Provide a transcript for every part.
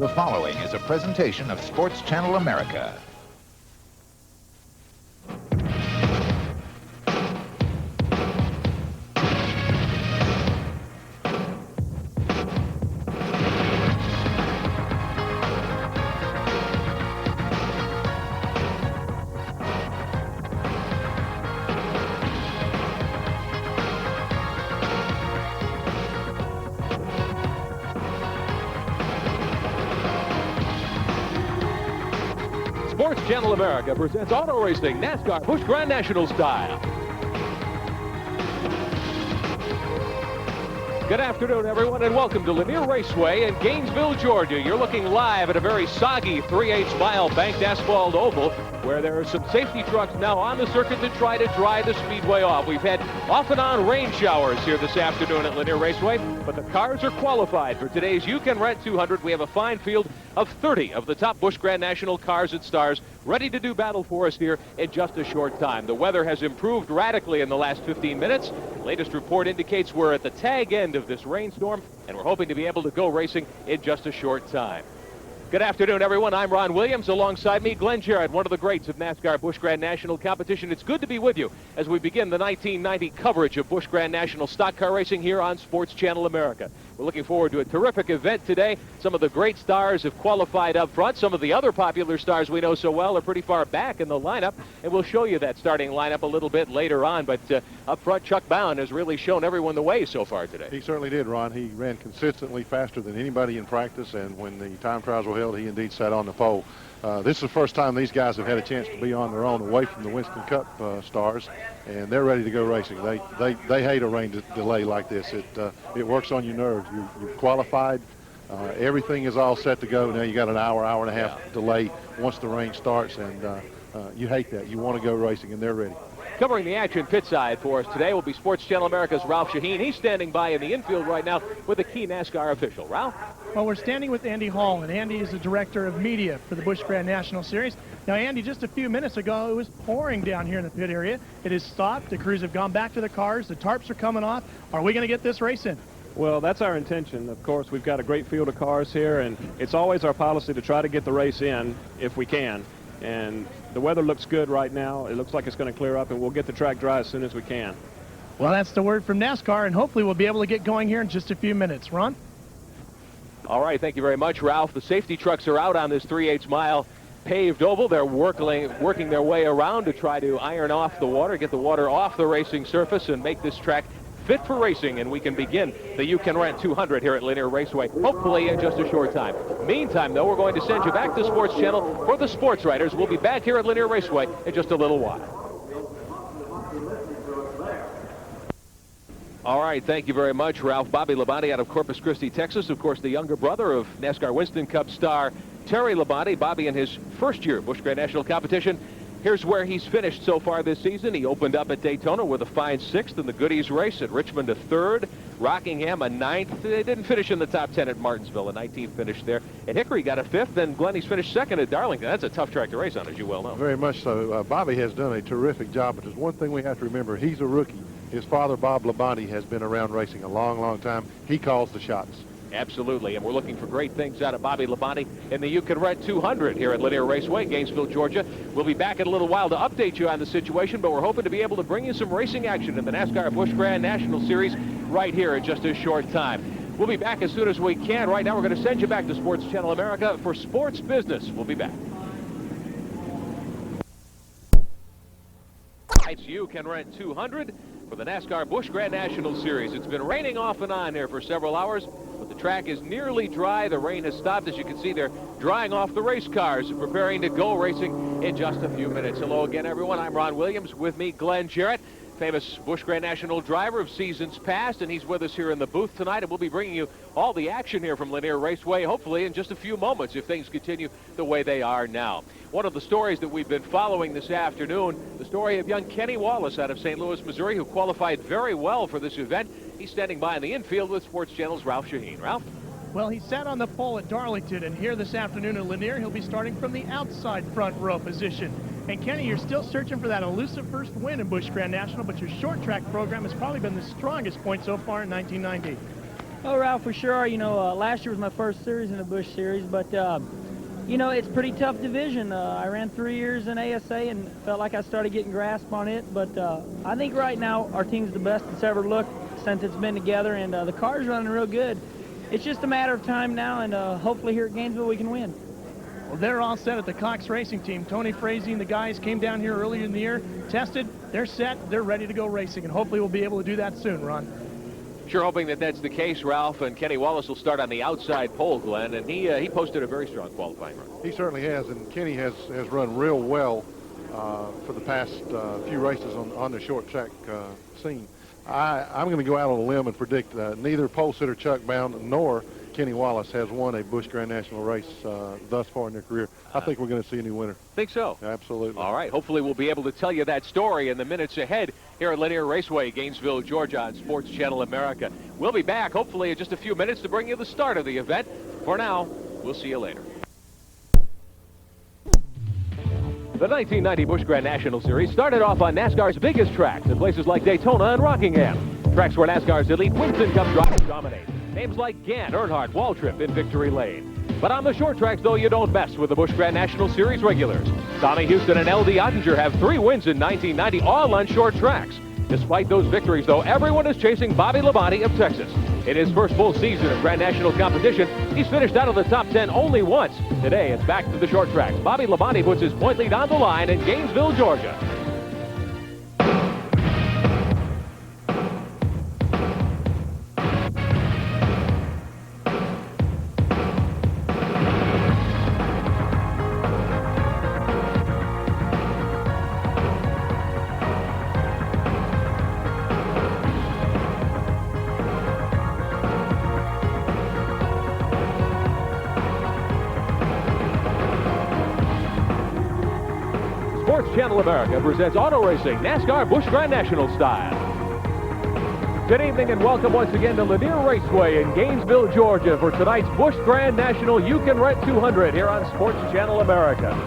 The following is a presentation of Sports Channel America. Sports Channel America presents auto racing NASCAR Busch Grand National style. Good afternoon, everyone, and welcome to Lanier Raceway in Gainesville, Georgia. You're looking live at a very soggy 3/8 mile banked asphalt oval where there are some safety trucks now on the circuit to try to dry the speedway off. We've had off and on rain showers here this afternoon at Lanier Raceway, but the cars are qualified for today's You Can Rent 200. We have a fine field of 30 of the top Busch Grand National cars and stars ready to do battle for us here in just a short time. The weather has improved radically in the last 15 minutes. Latest report indicates we're at the tag end of this rainstorm, and we're hoping to be able to go racing in just a short time. Good afternoon, everyone. I'm Ron Williams. Alongside me, Glenn Jarrett, one of the greats of NASCAR Busch Grand National competition. It's good to be with you as we begin the 1990 coverage of Busch Grand National stock car racing here on Sports Channel America. We're looking forward to a terrific event today. Some of the great stars have qualified up front. Some of the other popular stars we know so well are pretty far back in the lineup, and we'll show you that starting lineup a little bit later on. But up front, Chuck Bowen has really shown everyone the way so far today. He certainly did, Ron. He ran consistently faster than anybody in practice, and when the time trials were held, he indeed sat on the pole. This is the first time these guys have had a chance to be on their own away from the Winston Cup stars, and they're ready to go racing. They hate a rain delay like this. It works on your nerves. You're qualified. Everything is all set to go. Now you got an hour and a half delay once the rain starts, and you hate that. You want to go racing, and they're ready. Covering the action pit side for us today will be Sports Channel America's Ralph Shaheen. He's standing by in the infield right now with a key NASCAR official. Ralph? Well, we're standing with Andy Hall, and Andy is the director of media for the Busch Grand National Series. Now, Andy, just a few minutes ago, it was pouring down here in the pit area. It has stopped. The crews have gone back to the cars. The tarps are coming off. Are we going to get this race in? Well, that's our intention. Of course, we've got a great field of cars here, and it's always our policy to try to get the race in if we can. And the weather looks good right now. It looks like it's going to clear up, and we'll get the track dry as soon as we can. Well, that's the word from NASCAR, and hopefully we'll be able to get going here in just a few minutes. Ron? All right, thank you very much, Ralph. The safety trucks are out on this 3/8 mile paved oval. They're working their way around to try to iron off the water, get the water off the racing surface, and make this track fit for racing, and we can begin the You Can Rent 200 here at Lanier Raceway, hopefully in just a short time. Meantime, though, we're going to send you back to Sports Channel for the sports writers. We'll be back here at Lanier Raceway in just a little while. All right, thank you very much, Ralph. Bobby Labonte out of Corpus Christi, Texas. Of course, the younger brother of NASCAR Winston Cup star Terry Labonte. Bobby in his first year Busch Grand National competition. Here's where he's finished so far this season. He opened up at Daytona with a fine 6th in the Goodies race, at Richmond a 3rd, Rockingham a 9th. They didn't finish in the top 10 at Martinsville, a 19th finish there. At Hickory got a 5th, and Glenn, he's finished 2nd at Darlington. That's a tough track to race on, as you well know. Very much so. Bobby has done a terrific job, but there's one thing we have to remember. He's a rookie. His father, Bob Labonte, has been around racing a long, long time. He calls the shots. Absolutely, and we're looking for great things out of Bobby Labonte in the You Can Rent 200 here at Lanier Raceway, Gainesville, Georgia. We'll be back in a little while to update you on the situation, but we're hoping to be able to bring you some racing action in the NASCAR Busch Grand National Series right here in just a short time. We'll be back as soon as we can. Right now, we're going to send you back to Sports Channel America for Sports Business. We'll be back. It's You Can Rent 200 for the NASCAR Busch Grand National Series. It's been raining off and on here for several hours, but the track is nearly dry. The rain has stopped. As you can see, they're drying off the race cars and preparing to go racing in just a few minutes. Hello again, everyone. I'm Ron Williams. With me, Glenn Jarrett, famous Busch Grand National driver of seasons past, and he's with us here in the booth tonight, and we'll be bringing you all the action here from Lanier Raceway, hopefully in just a few moments if things continue the way they are now. One of the stories that we've been following this afternoon, the story of young Kenny Wallace out of St. Louis, Missouri, who qualified very well for this event. He's standing by in the infield with Sports Channel's Ralph Shaheen. Ralph? Well, he sat on the pole at Darlington, and here this afternoon at Lanier, he'll be starting from the outside front row position. And Kenny, you're still searching for that elusive first win in Busch Grand National, but your short track program has probably been the strongest point so far in 1990. Oh, Ralph, for sure. You know, last year was my first series in the Busch Series, but, you know, it's a pretty tough division. I ran 3 years in ASA and felt like I started getting grasp on it, but I think right now our team's the best it's ever looked since it's been together, and the car's running real good. It's just a matter of time now, and hopefully here at Gainesville we can win. Well, they're all set at the Cox Racing team. Tony Frazee and the guys came down here earlier in the year, tested, they're set, they're ready to go racing, and hopefully we'll be able to do that soon, Ron. Sure hoping that that's the case, Ralph, and Kenny Wallace will start on the outside pole, Glenn, and he posted a very strong qualifying run. He certainly has, and Kenny has run real well for the past few races on the short track scene. I'm going to go out on a limb and predict neither pole sitter Chuck Bound nor Kenny Wallace has won a Busch Grand National race thus far in their career. I think we're going to see a new winner. Think so? Absolutely. All right. Hopefully we'll be able to tell you that story in the minutes ahead here at Linear Raceway, Gainesville, Georgia on Sports Channel America. We'll be back hopefully in just a few minutes to bring you the start of the event. For now, we'll see you later. The 1990 Busch Grand National Series started off on NASCAR's biggest tracks in places like Daytona and Rockingham. Tracks where NASCAR's elite Winston Cup drivers dominate. Names like Gant, Earnhardt, Waltrip in Victory Lane. But on the short tracks, though, you don't mess with the Busch Grand National Series regulars. Tommy Houston and L.D. Ottinger have 3 wins in 1990, all on short tracks. Despite those victories, though, everyone is chasing Bobby Labonte of Texas. In his first full season of Grand National competition, he's finished out of the top 10 only once. Today, it's back to the short tracks. Bobby Labonte puts his point lead on the line in Gainesville, Georgia. Sports Channel America presents auto racing NASCAR Busch Grand National style. Good evening and welcome once again to Lanier Raceway in Gainesville, Georgia for tonight's Busch Grand National You Can Rent 200 here on Sports Channel America.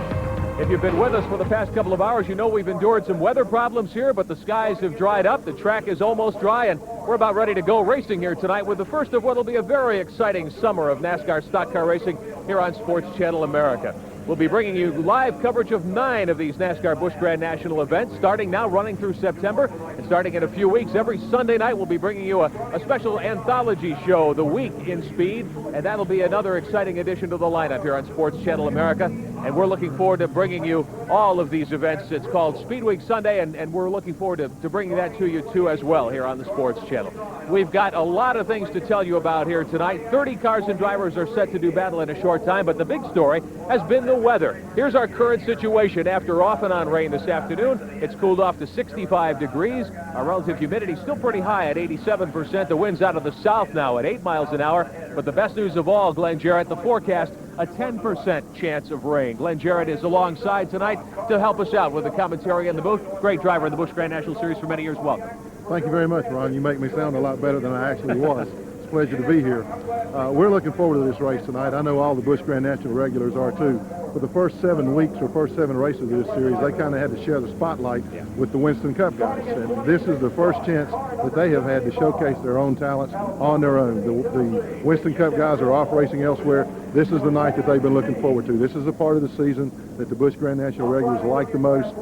If you've been with us for the past couple of hours, you know we've endured some weather problems here, but the skies have dried up, the track is almost dry, and we're about ready to go racing here tonight with the first of what will be a very exciting summer of NASCAR stock car racing here on Sports Channel America. We'll be bringing you live coverage of 9 of these NASCAR Busch Grand National events, starting now, running through September, and starting in a few weeks. Every Sunday night, we'll be bringing you a special anthology show, The Week in Speed, and that'll be another exciting addition to the lineup here on Sports Channel America, and we're looking forward to bringing you all of these events. It's called Speed Week Sunday, and we're looking forward to bringing that to you, too, as well, here on the Sports Channel. We've got a lot of things to tell you about here tonight. 30 cars and drivers are set to do battle in a short time, but the big story has been the weather. Here's our current situation after off and on rain this afternoon. It's cooled off to 65 degrees. Our relative humidity still pretty high at 87%. The wind's out of the south now at 8 miles an hour. But the best news of all, Glenn Jarrett, the forecast, a 10% chance of rain. Glenn Jarrett is alongside tonight to help us out with the commentary in the booth. Great driver in the Busch Grand National Series for many years. Welcome. Thank you very much, Ron. You make me sound a lot better than I actually was. It's a pleasure to be here. We're looking forward to this race tonight. I know all the Busch Grand National regulars are, too. For the first 7 weeks or first 7 races of this series, they kind of had to share the spotlight with the Winston Cup guys. And this is the first chance that they have had to showcase their own talents on their own. The Winston Cup guys are off racing elsewhere. This is the night that they've been looking forward to. This is the part of the season that the Busch Grand National regulars like the most.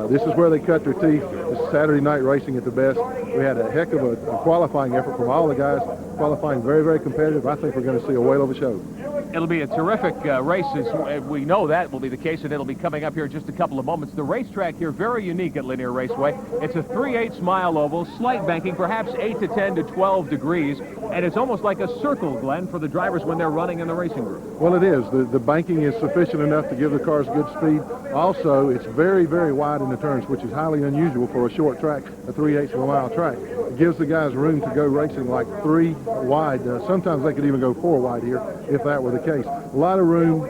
This is where they cut their teeth. This is Saturday night racing at the best. We had a heck of a qualifying effort from all the guys, qualifying very, very competitive. I think we're going to see a whale of a show. It'll be a terrific race. We know that will be the case, and it'll be coming up here in just a couple of moments. The racetrack here, very unique at Linear Raceway. It's a 3/8 mile oval, slight banking, perhaps 8 to 10 to 12 degrees, and it's almost like a circle, Glenn, for the drivers when they're running in the racing group. Well, it is. The banking is sufficient enough to give the cars good speed. Also, it's very, very wide in the turns, which is highly unusual for a short track, a 3/8 of a mile track. It gives the guys room to go racing like 3 wide. Sometimes they could even go 4 wide here if that were the case. A lot of room.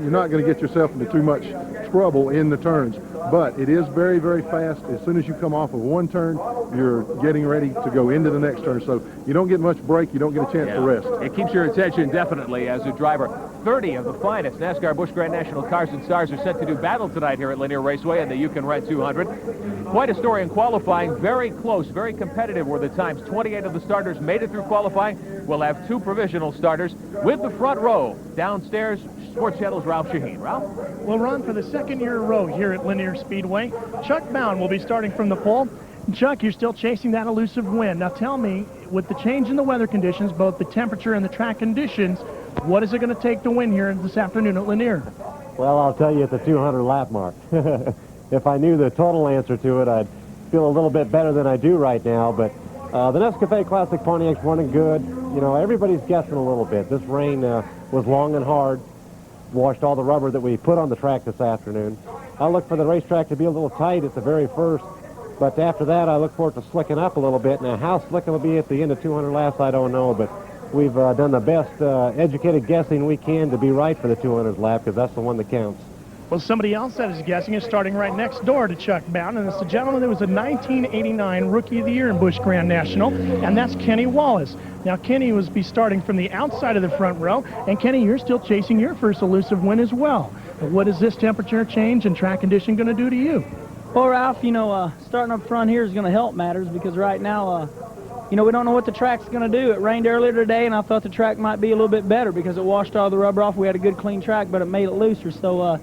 You're not going to get yourself into too much trouble in the turns. But it is very, very fast. As soon as you come off of one turn, you're getting ready to go into the next turn. So you don't get much break. You don't get a chance to rest. It keeps your attention definitely as a driver. 30 of the finest NASCAR Busch Grand National cars and stars are set to do battle tonight here at Linear Raceway and the You Can Rent 200. Quite a story in qualifying. Very close, very competitive were the times. 28 of the starters made it through qualifying. We'll have 2 provisional starters with the front row. Downstairs, Sports Channel's Ralph Shaheen. Ralph? Well, Ron, for the second year in a row here at Linear Speedway, Chuck Bound will be starting from the pole. Chuck, you're still chasing that elusive win. Now tell me, with the change in the weather conditions, both the temperature and the track conditions, what is it going to take to win here this afternoon at Linear? Well, I'll tell you at the 200 lap mark. If I knew the total answer to it, I'd feel a little bit better than I do right now. But the Nescafe Classic Pontiac's running good. You know, everybody's guessing a little bit. This rain was long and hard, washed all the rubber that we put on the track this afternoon. I look for the racetrack to be a little tight at the very first, but after that, I look for it to slicking up a little bit. Now, how slick it'll be at the end of 200 laps, I don't know, but we've done the best educated guessing we can to be right for the 200th lap, because that's the one that counts. Well, somebody else that is guessing is starting right next door to Chuck Bound, and it's the gentleman that was a 1989 Rookie of the Year in Busch Grand National, and that's Kenny Wallace. Now, Kenny was be starting from the outside of the front row, and Kenny, you're still chasing your first elusive win as well. What is this temperature change and track condition going to do to you? Well, Ralph, you know, starting up front here is going to help matters because right now, you know, we don't know what the track's going to do. It rained earlier today, and I thought the track might be a little bit better because it washed all the rubber off. We had a good, clean track, but it made it looser. So,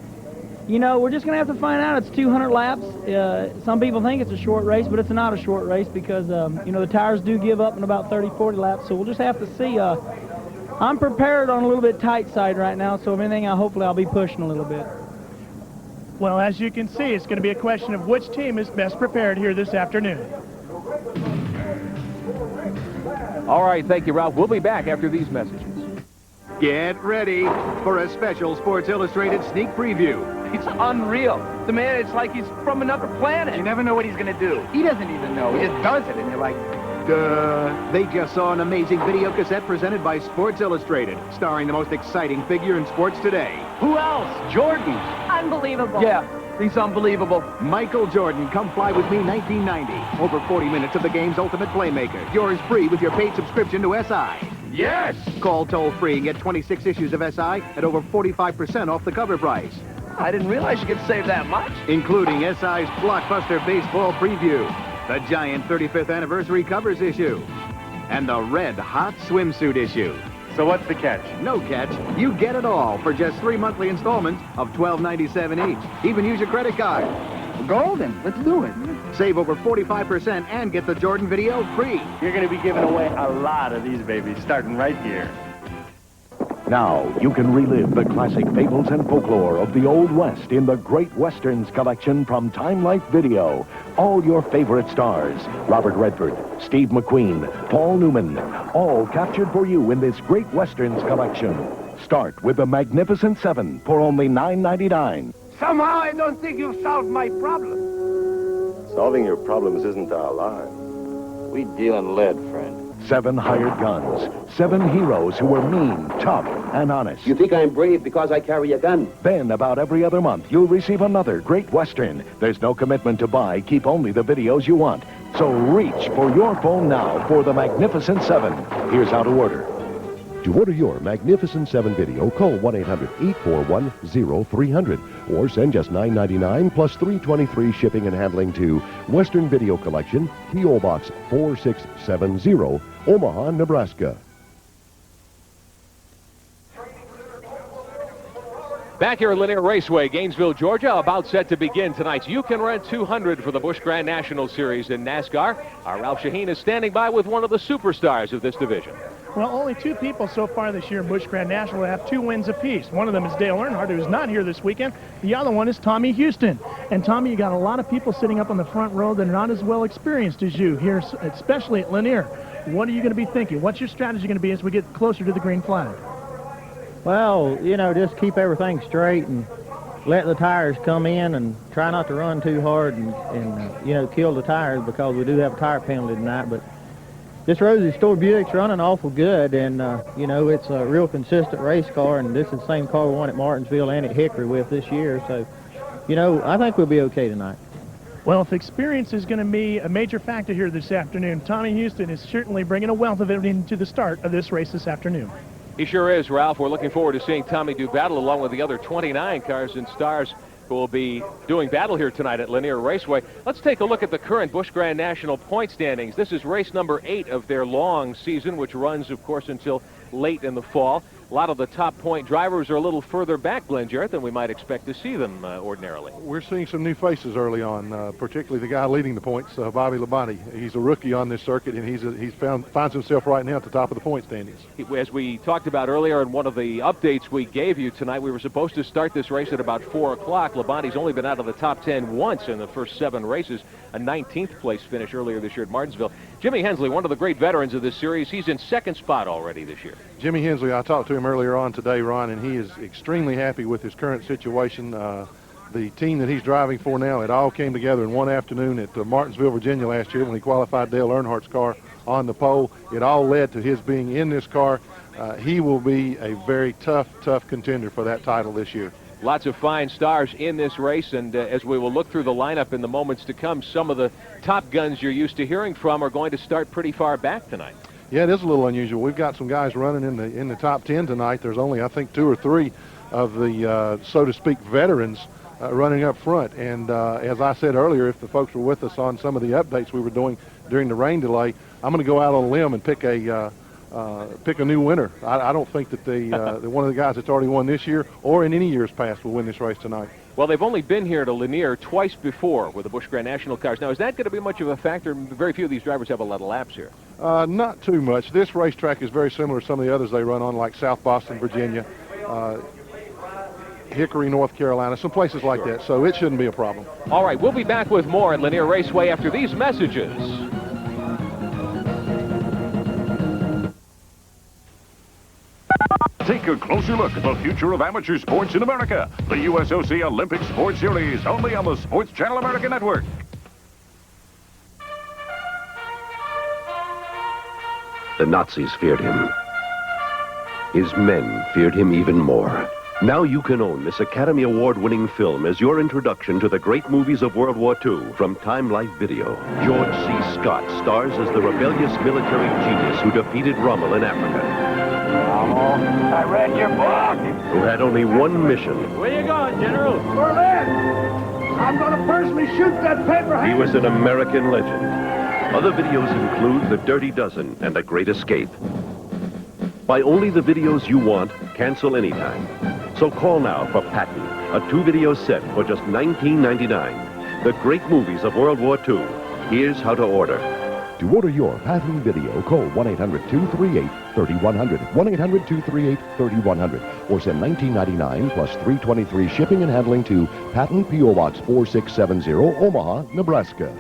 you know, we're just going to have to find out. It's 200 laps. Some people think it's a short race, but it's not a short race because, you know, the tires do give up in about 30, 40 laps. So we'll just have to see. I'm prepared on a little bit tight side right now, so if anything, hopefully I'll be pushing a little bit. Well, as you can see, it's going to be a question of which team is best prepared here this afternoon. All right, thank you, Ralph. We'll be back after these messages. Get ready for a special Sports Illustrated sneak preview. It's unreal. The man, it's like he's from another planet. You never know what he's going to do. He doesn't even know. He just does it, and you're like, duh. They just saw an amazing video cassette presented by Sports Illustrated, starring the most exciting figure in sports today. Who else? Jordan. Unbelievable. Yeah, he's unbelievable. Michael Jordan, Come Fly With Me 1990. Over 40 minutes of the game's ultimate playmaker. Yours free with your paid subscription to SI. Yes! Call toll-free and get 26 issues of SI at over 45% off the cover price. I didn't realize you could save that much. Including SI's blockbuster baseball preview, the giant 35th anniversary covers issue, and the red hot swimsuit issue. so what's the catch? No catch. You get it all for just 3 monthly installments of $12.97 each. Even use your credit card. Golden. Let's do it. Save over 45% and get the Jordan video free. You're going to be giving away a lot of these babies, starting right here. Now, you can relive the classic fables and folklore of the Old West in the Great Westerns collection from Time Life Video. All your favorite stars, Robert Redford, Steve McQueen, Paul Newman, all captured for you in this Great Westerns collection. Start with the Magnificent Seven for only $9.99. Somehow I don't think you've solved my problem. Solving your problems isn't our line. We deal in lead, friend. 7 hired guns. 7 heroes who were mean, tough, and honest. You think I'm brave because I carry a gun? Then, about every other month, you'll receive another Great Western. There's no commitment to buy. Keep only the videos you want. So reach for your phone now for the Magnificent 7. Here's how to order. To order your Magnificent 7 video, call 1-800-841-0300 or send just $9.99 plus $3.23 shipping and handling to Western Video Collection, P.O. Box 4670, Omaha, Nebraska. Back here at Linear Raceway, Gainesville, Georgia, about set to begin tonight's You Can Rent 200 for the Busch Grand National Series in NASCAR. Our Ralph Shaheen is standing by with one of the superstars of this division. Well, only 2 people so far this year in Busch Grand National have 2 wins apiece. One of them is Dale Earnhardt, who's not here this weekend. The other one is Tommy Houston. And Tommy, you got a lot of people sitting up on the front row that are not as well experienced as you here, especially at Linear. What are you going to be thinking? What's your strategy going to be as we get closer to the green flag? Well, you know, just keep everything straight and let the tires come in and try not to run too hard and you know, kill the tires because we do have a tire penalty tonight. But this Rosie Store Buick's running awful good, and, you know, it's a real consistent race car, and this is the same car we won at Martinsville and at Hickory with this year. So you know, I think we'll be okay tonight. Well, if experience is going to be a major factor here this afternoon, Tommy Houston is certainly bringing a wealth of it into the start of this race this afternoon. He sure is, Ralph. We're looking forward to seeing Tommy do battle along with the other 29 cars and stars who will be doing battle here tonight at Lanier Raceway. Let's take a look at the current Busch Grand National point standings. This is race number 8 of their long season, which runs, of course, until late in the fall. A lot of the top point drivers are a little further back, Glenn Jarrett, than we might expect to see them ordinarily. We're seeing some new faces early on, particularly the guy leading the points, Bobby Labonte. He's a rookie on this circuit, and finds himself right now at the top of the point standings. As we talked about earlier in one of the updates we gave you tonight, we were supposed to start this race at about 4 o'clock. Labonte's only been out of the top 10 once in the first 7 races, a 19th place finish earlier this year at Martinsville. Jimmy Hensley, one of the great veterans of this series, he's in 2nd spot already this year. Jimmy Hensley, I talked to him earlier on today, Ron, and he is extremely happy with his current situation. The team that he's driving for now, it all came together in one afternoon at Martinsville, Virginia last year when he qualified Dale Earnhardt's car on the pole. It all led to his being in this car. He will be a very tough contender for that title this year. Lots of fine stars in this race, and as we will look through the lineup in the moments to come, some of the top guns you're used to hearing from are going to start pretty far back tonight. Yeah, it is a little unusual. We've got some guys running in the top 10 tonight. There's only, I think, 2 or 3 of the, so to speak, veterans running up front. And as I said earlier, if the folks were with us on some of the updates we were doing during the rain delay, I'm going to go out on a limb and pick a new winner. I don't think that one of the guys that's already won this year or in any years past will win this race tonight. Well, they've only been here to Lanier twice before with the Busch Grand National cars. Now, is that going to be much of a factor? Very few of these drivers have a lot of laps here. Not too much. This racetrack is very similar to some of the others they run on, like South Boston, Virginia, Hickory, North Carolina, some places like that, so it shouldn't be a problem. All right, we'll be back with more at Lanier Raceway after these messages. Take a closer look at the future of amateur sports in America. The USOC Olympic Sports Series, only on the Sports Channel America Network. The Nazis feared him. His men feared him even more. Now you can own this Academy Award-winning film as your introduction to the great movies of World War II from Time Life Video. George C. Scott stars as the rebellious military genius who defeated Rommel in Africa. I read your book. Who had only one mission. Where you going, General? Berlin. I'm going to personally shoot that paper. He was an American legend. Other videos include The Dirty Dozen and The Great Escape. Buy only the videos you want, cancel anytime. So call now for Patton, a 2-video set for just $19.99. The great movies of World War II. Here's how to order. To order your Patton video, call 1-800-238-3100, 1-800-238-3100, or send $19.99 plus $3.23 shipping and handling to Patton, P.O. Box 4670, Omaha, Nebraska.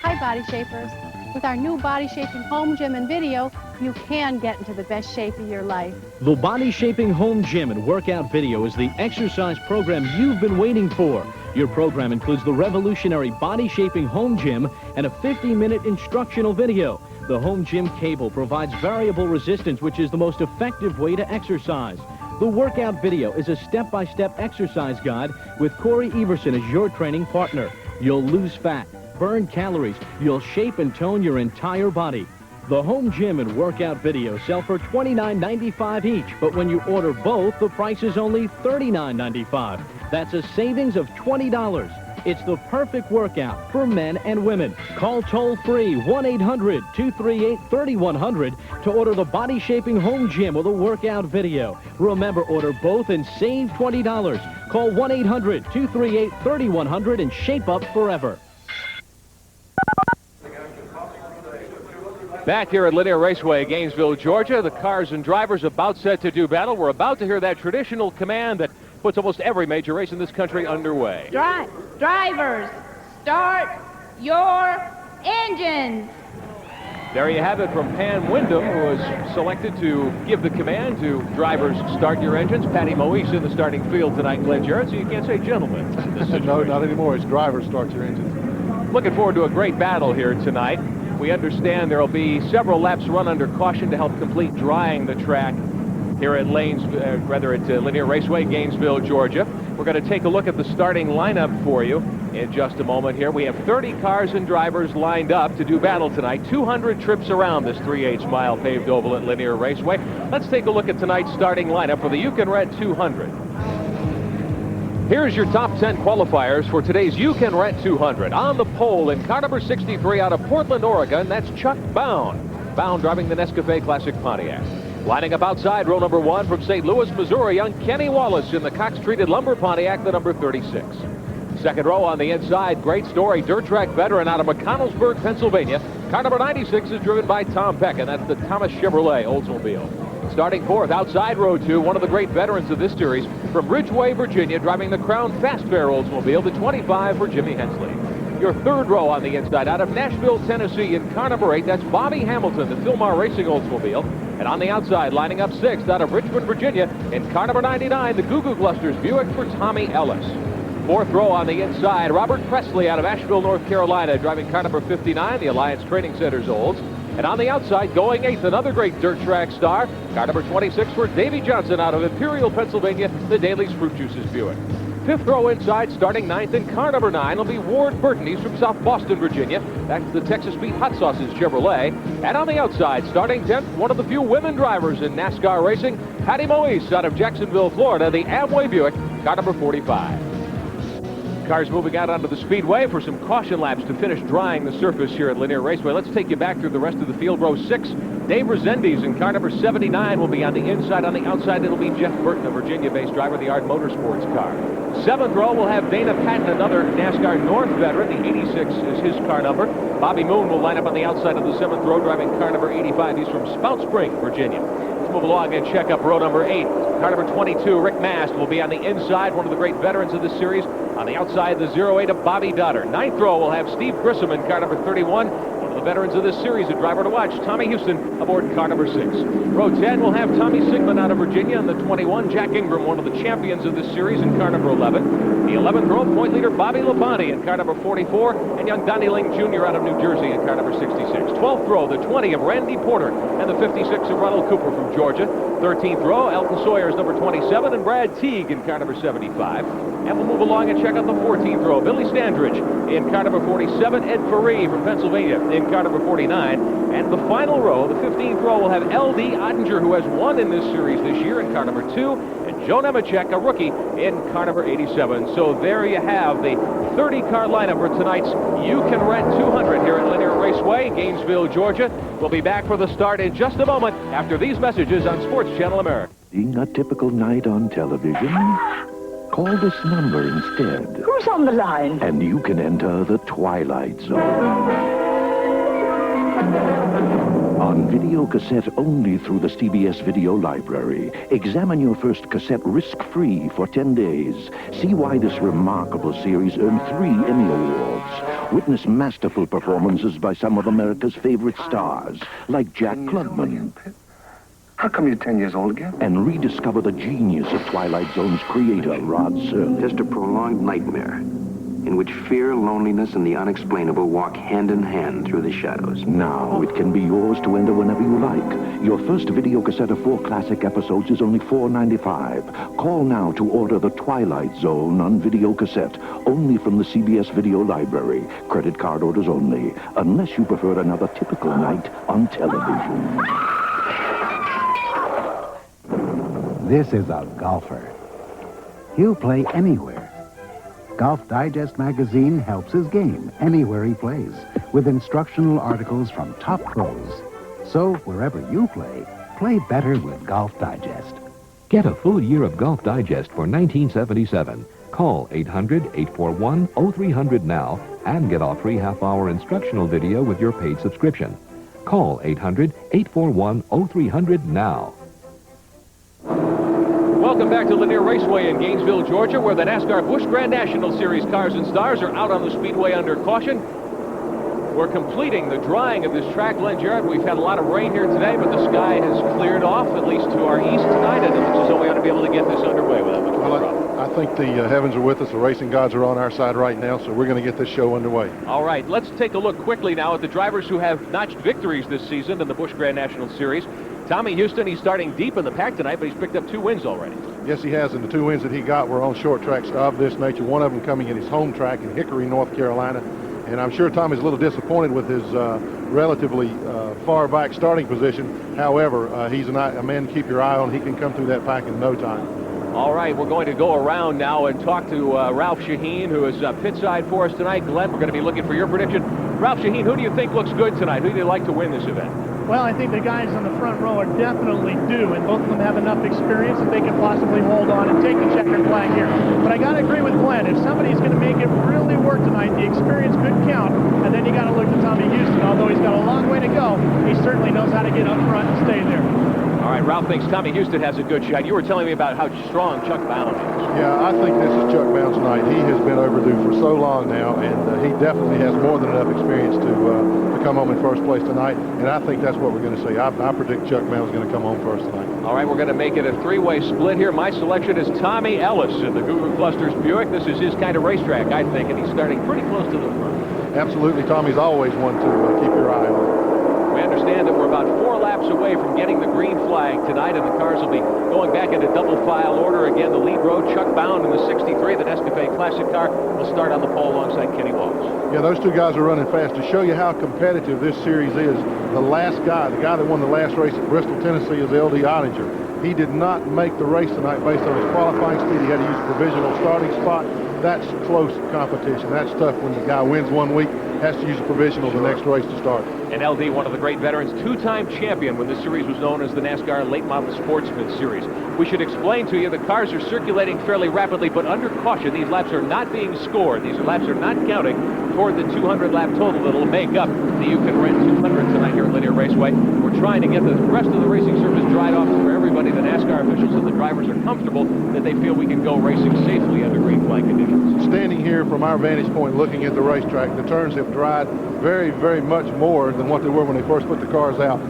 Hi, Body Shapers. With our new Body Shaping Home Gym and Video, you can get into the best shape of your life. The Body Shaping Home Gym and Workout Video is the exercise program you've been waiting for. Your program includes the revolutionary Body Shaping Home Gym and a 50-minute instructional video. The Home Gym cable provides variable resistance, which is the most effective way to exercise. The workout video is a step-by-step exercise guide with Corey Everson as your training partner. You'll lose fat, burn calories, you'll shape and tone your entire body. The Home Gym and Workout Video sell for $29.95 each, but when you order both, the price is only $39.95. That's a savings of $20. It's the perfect workout for men and women. Call toll-free 1-800-238-3100 to order the Body Shaping Home Gym or the Workout Video. Remember, order both and save $20. Call 1-800-238-3100 and shape up forever. Back here at Lanier Raceway, Gainesville, Georgia, the cars and drivers about set to do battle. We're about to hear that traditional command that puts almost every major race in this country underway. Drivers, start your engines. There you have it from Pam Wyndham, who was selected to give the command to drivers start your engines. Patty Moise in the starting field tonight, Glenn Jarrett, so you can't say gentlemen in this situation. No, not anymore. It's drivers start your engines. Looking forward to a great battle here tonight. We understand there will be several laps run under caution to help complete drying the track here at Lanier Raceway, Gainesville, Georgia. We're going to take a look at the starting lineup for you in just a moment here. We have 30 cars and drivers lined up to do battle tonight. 200 trips around this 3/8 mile paved oval at Lanier Raceway. Let's take a look at tonight's starting lineup for the You Can Rent 200. Here's your top 10 qualifiers for today's You Can Rent 200. On the pole in car number 63 out of Portland, Oregon, that's Chuck Bound. Bound driving the Nescafe Classic Pontiac. Lining up outside row number 1 from St. Louis, Missouri, young Kenny Wallace in the Cox-treated lumber Pontiac, the number 36. Second row on the inside, great story, dirt track veteran out of McConnellsburg, Pennsylvania. Car number 96 is driven by Tom Peck, and that's the Thomas Chevrolet Oldsmobile. Starting fourth, outside row 2, one of the great veterans of this series, from Ridgeway, Virginia, driving the Crown Fast Bear Oldsmobile, the 25 for Jimmy Hensley. Your third row on the inside, out of Nashville, Tennessee, in car number 8, that's Bobby Hamilton, the Philmar Racing Oldsmobile. And on the outside, lining up sixth, out of Richmond, Virginia, in car number 99, the Goo Goo Clusters Buick for Tommy Ellis. Fourth row on the inside, Robert Presley out of Asheville, North Carolina, driving car number 59, the Alliance Training Center's Olds. And on the outside, going eighth, another great dirt track star, car number 26 for Davey Johnson out of Imperial, Pennsylvania, the Daly's Fruit Juices Buick. Fifth row inside, starting ninth in car number 9 will be Ward Burton. He's from South Boston, Virginia. That's the Texas Beat Hot Sauces Chevrolet. And on the outside, starting 10th, one of the few women drivers in NASCAR racing, Patty Moise out of Jacksonville, Florida, the Amway Buick, car number 45. Cars moving out onto the speedway for some caution laps to finish drying the surface here at Lanier Raceway. Let's take you back through the rest of the field. Row 6, Dave Rezendes in car number 79 will be on the inside. On the outside, it'll be Jeff Burton, a Virginia-based driver, the Art Motorsports car. Seventh row, we'll have Dana Patton, another NASCAR North veteran. The 86 is his car number. Bobby Moon will line up on the outside of the 7th row, driving car number 85. He's from Spout Spring, Virginia. Let's move along and check up row number 8. Car number 22, Rick Mast, will be on the inside, one of the great veterans of this series. On the outside, the 08 of Bobby Dotter. Ninth row, we'll have Steve Grissom in car number 31. One of the veterans of this series, a driver to watch, Tommy Houston, aboard car number 6. Row 10, we'll have Tommy Sigmund out of Virginia in the 21. Jack Ingram, one of the champions of this series, in car number 11. The 11th row, point leader Bobby Labonte in car number 44. And young Donnie Ling Jr. out of New Jersey in car number 66. 12th row, the 20 of Randy Porter and the 56 of Ronald Cooper from Georgia. 13th row, Elton Sawyer's number 27 and Brad Teague in car number 75. And we'll move along and check out the 14th row. Billy Standridge in car number 47. Ed Faree from Pennsylvania in car number 49. And the final row, the 15th row, will have L.D. Ottinger, who has won in this series this year, in car number 2. And Joe Nemechek, a rookie, in car number 87. So there you have the 30-car lineup for tonight's You Can Rent 200 here at Lanier Raceway, Gainesville, Georgia. We'll be back for the start in just a moment after these messages on Sports Channel America. Being a typical night on television? Call this number instead. Who's on the line? And you can enter the Twilight Zone. On video cassette only through the CBS Video Library. Examine your first cassette risk-free for 10 days. See why this remarkable series earned 3 Emmy Awards. Witness masterful performances by some of America's favorite stars, like Jack Klugman. How come you're 10 years old again? And rediscover the genius of Twilight Zone's creator, Rod Serling. Just a prolonged nightmare in which fear, loneliness, and the unexplainable walk hand in hand through the shadows. Now it can be yours to enter whenever you like. Your first video cassette of 4 classic episodes is only $4.95. Call now to order The Twilight Zone on video cassette, only from the CBS Video Library. Credit card orders only, unless you prefer another typical night on television. This is a golfer. He'll play anywhere. Golf Digest magazine helps his game anywhere he plays with instructional articles from top pros. So wherever you play better with Golf Digest. Get a full year of Golf Digest for $19.77. Call 800-841-0300 now and get our free half-hour instructional video with your paid subscription. Call 800-841-0300 now. Welcome back to Lanier Raceway in Gainesville, Georgia, where the NASCAR Busch Grand National Series cars and stars are out on the speedway under caution. We're completing the drying of this track, Glenn Jarrett. We've had a lot of rain here today, but the sky has cleared off, at least to our east tonight, and it looks as though we ought to be able to get this underway without much problem. I think the heavens are with us. The racing gods are on our side right now, so we're going to get this show underway. All right, let's take a look quickly now at the drivers who have notched victories this season in the Busch Grand National Series. Tommy Houston, he's starting deep in the pack tonight, but he's picked up 2 wins already. Yes, he has, and the 2 wins that he got were on short tracks of this nature, one of them coming in his home track in Hickory, North Carolina. And I'm sure Tommy's a little disappointed with his relatively far back starting position. However, he's a man to keep your eye on. He can come through that pack in no time. All right, we're going to go around now and talk to Ralph Shaheen, who is pit side for us tonight. Glenn, we're going to be looking for your prediction. Ralph Shaheen, who do you think looks good tonight? Who do you like to win this event? Well, I think the guys on the front row are definitely due, and both of them have enough experience that they can possibly hold on and take the checkered flag here. But I got to agree with Glenn. If somebody's going to make it really work tonight, the experience could count, and then you got to look to Tommy Houston. Although he's got a long way to go, he certainly knows how to get up front and stay there. All right, Ralph thinks Tommy Houston has a good shot. You were telling me about how strong Chuck Bound is. Yeah, I think this is Chuck Bound's night. He has been overdue for so long now, and he definitely has more than enough experience to come home in first place tonight, and I think that's what we're going to see. I predict Chuck Bound's going to come home first tonight. All right, we're going to make it a three-way split here. My selection is Tommy Ellis in the Guru Clusters Buick. This is his kind of racetrack, I think, and he's starting pretty close to the front. Absolutely, Tommy's always one to keep your eye on. We understand that we're about 4 laps away from getting the green flag tonight, and the cars will be going back into double file order. Again, the lead row, Chuck Bound in the 63, the Nescafe Classic car, will start on the pole alongside Kenny Wallace. Yeah, those two guys are running fast. To show you how competitive this series is, the last guy, the guy that won the last race at Bristol, Tennessee, is L.D. Ottinger. He did not make the race tonight based on his qualifying speed. He had to use a provisional starting spot. That's close competition. That's tough when the guy wins one week, has to use a provisional the next race to start. And LD, one of the great veterans, 2-time champion when this series was known as the NASCAR Late Model Sportsman Series. We should explain to you the cars are circulating fairly rapidly, but under caution. These laps are not being scored. These laps are not counting toward the 200-lap total that'll make up the You Can Rent 200 tonight here at Linear Raceway. We're trying to get the rest of the racing surface dried off for everybody. The NASCAR officials and the drivers are comfortable that they feel we can go racing safely under green flag conditions. Standing here from our vantage point looking at the racetrack, the turns have dried very, very much more than what they were when they first put the cars out.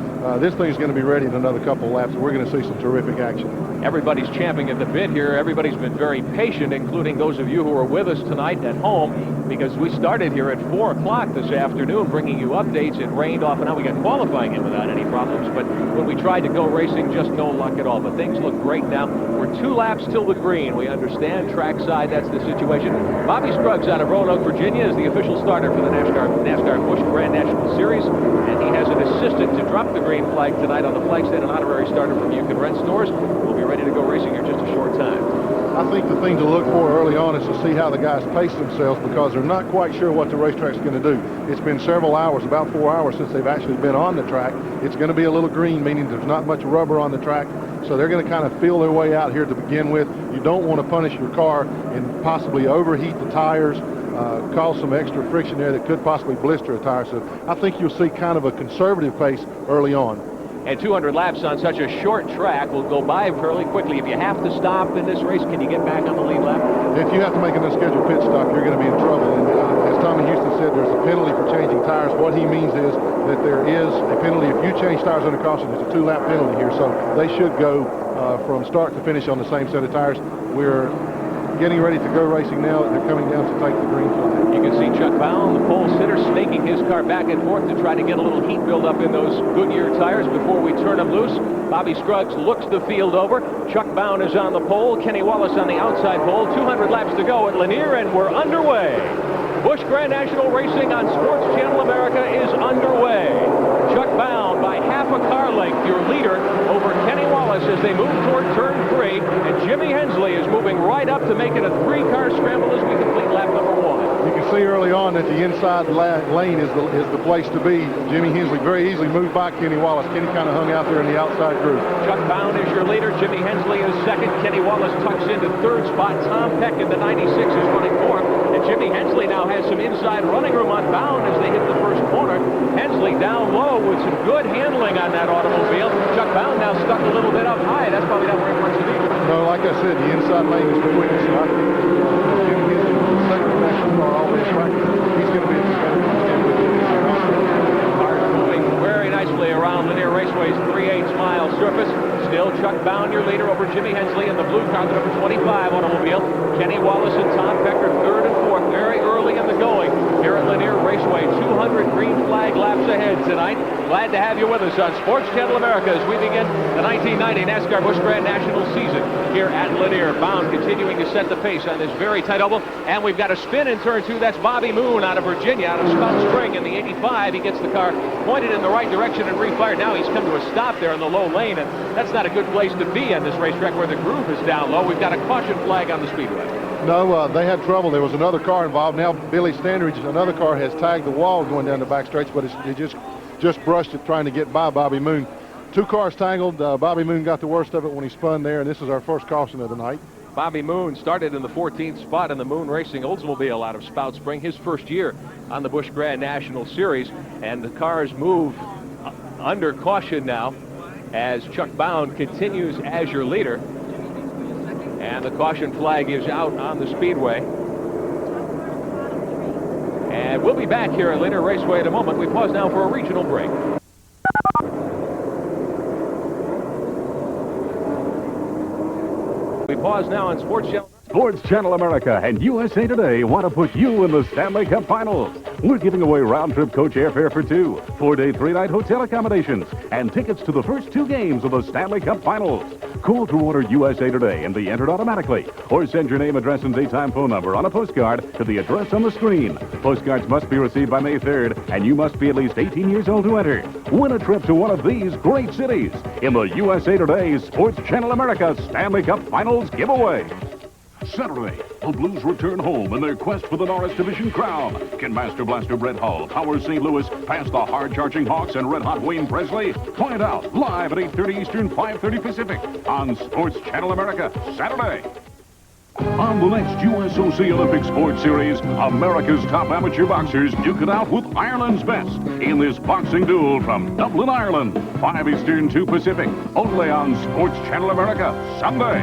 This thing is going to be ready in another couple of laps, and we're going to see some terrific action. Everybody's champing at the bit here. Everybody's been very patient, including those of you who are with us tonight at home, because we started here at 4 o'clock this afternoon bringing you updates. It rained off and on. We got qualifying in without any problems, but when we tried to go racing, just no luck at all. But things look great now. We're 2 laps till the green. We understand trackside, that's the situation. Bobby Scruggs out of Roanoke, Virginia is the official starter for the NASCAR Busch Grand National Series, and he has an assistant to drop the green flag tonight on the flag stand, an honorary starter from You Can Rent stores. We'll be ready to go racing here in just a short time. I think the thing to look for early on is to see how the guys pace themselves, because they're not quite sure what the racetrack's going to do. It's been several hours, about 4 hours since they've actually been on the track. It's going to be a little green, meaning there's not much rubber on the track, so they're going to kind of feel their way out here to begin with. You don't want to punish your car and possibly overheat the tires, cause some extra friction there that could possibly blister a tire. So I think you'll see kind of a conservative pace early on. And 200 laps on such a short track will go by fairly quickly. If you have to stop in this race, can you get back on the lead lap? If you have to make an unscheduled pit stop, you're going to be in trouble. And as Tommy Houston said, there's a penalty for changing tires. What he means is that there is a penalty. If you change tires under caution, there's a 2-lap penalty here. So they should go from start to finish on the same set of tires. We're getting ready to go racing now. They're coming down to take the green flag. You can see Chuck Bound, the pole sitter, snaking his car back and forth to try to get a little heat build-up in those Goodyear tires before we turn them loose. Bobby Scruggs looks the field over. Chuck Bound is on the pole. Kenny Wallace on the outside pole. 200 laps to go at Lanier, and we're underway. Busch Grand National Racing on Sports Channel America is underway. Chuck Bound by half a car length, your leader, over Kenny Wallace as they move toward turn 3, and Jimmy Hensley is moving right up to make it a 3-car scramble as we complete lap number 1. You can see early on that the inside lane is the place to be. Jimmy Hensley very easily moved by Kenny Wallace. Kenny kind of hung out there in the outside group. Chuck Bound is your leader. Jimmy Hensley is second. Kenny Wallace tucks into 3rd spot. Tom Peck in the 96 is running 4th. And Jimmy Hensley now has some inside running room on Bound as they hit the first corner. Hensley down low with some good handling on that automobile. Chuck Bound now stuck a little bit up high. That's probably not where he wants to be. No, like I said, the inside lane is the quickest. So I think Jimmy Hensley, the second national car always track, he's going to be a competitor to stand with him this year. Cars moving very nicely around Linear Raceway's 3/8 mile surface. Still Chuck Bound, your leader, over Jimmy Hensley in the blue car, the number 25 automobile. Kenny Wallace and Tom Peck are 3rd and 4th, very early in the going here at Linear Raceway. 200 green flag laps ahead tonight. Glad to have you with us on Sports Channel America as we begin the 1990 NASCAR Busch Grand National season here at Lanier. Bound continuing to set the pace on this very tight oval. And we've got a spin in turn 2. That's Bobby Moon out of Virginia, out of Spout Spring in the 85. He gets the car pointed in the right direction and refired. Now he's come to a stop there in the low lane, and that's not a good place to be on this racetrack where the groove is down low. We've got a caution flag on the speedway. No, they had trouble. There was another car involved. Now Billy Standridge, another car, has tagged the wall going down the back stretch, but it just brushed it trying to get by Bobby Moon. 2 cars tangled. Bobby Moon got the worst of it when he spun there, and this is our first caution of the night. Bobby Moon started in the 14th spot in the Moon Racing Oldsmobile out of Spout Spring, his first year on the Busch Grand National Series, and the cars move under caution now as Chuck Bound continues as your leader. And the caution flag is out on the speedway. And we'll be back here at Lanier Raceway in a moment. We pause now for a regional break. We pause now on Sports Channel. Sports Channel America and USA Today want to put you in the Stanley Cup Finals. We're giving away round-trip coach airfare for 2, 4-day, 3-night hotel accommodations, and tickets to the first 2 games of the Stanley Cup Finals. Call to order USA Today and be entered automatically, or send your name, address, and daytime phone number on a postcard to the address on the screen. Postcards must be received by May 3rd, and you must be at least 18 years old to enter. Win a trip to one of these great cities in the USA Today Sports Channel America Stanley Cup Finals giveaway. Saturday, the Blues return home in their quest for the Norris Division crown. Can Master Blaster Brett Hull power St. Louis past the hard-charging Hawks and red-hot Wayne Presley? Find out live at 8:30 Eastern, 5:30 Pacific on Sports Channel America, Saturday. On the next USOC Olympic Sports Series, America's top amateur boxers duke it out with Ireland's best in this boxing duel from Dublin, Ireland. 5 Eastern, 2 Pacific, only on Sports Channel America, Sunday.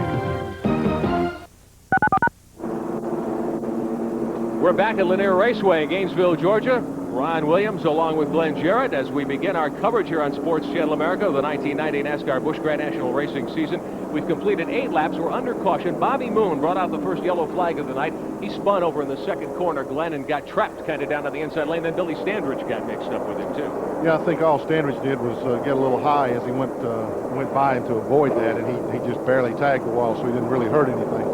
We're back at Lanier Raceway in Gainesville, Georgia. Ron Williams along with Glenn Jarrett as we begin our coverage here on Sports Channel America of the 1990 NASCAR Busch Grand National Racing season. We've completed 8 laps. We're under caution. Bobby Moon brought out the first yellow flag of the night. He spun over in the second corner, Glenn, and got trapped kind of down on the inside lane. Then Billy Standridge got mixed up with him, too. Yeah, I think all Standridge did was get a little high as he went by him to avoid that, and he just barely tagged the wall, so he didn't really hurt anything.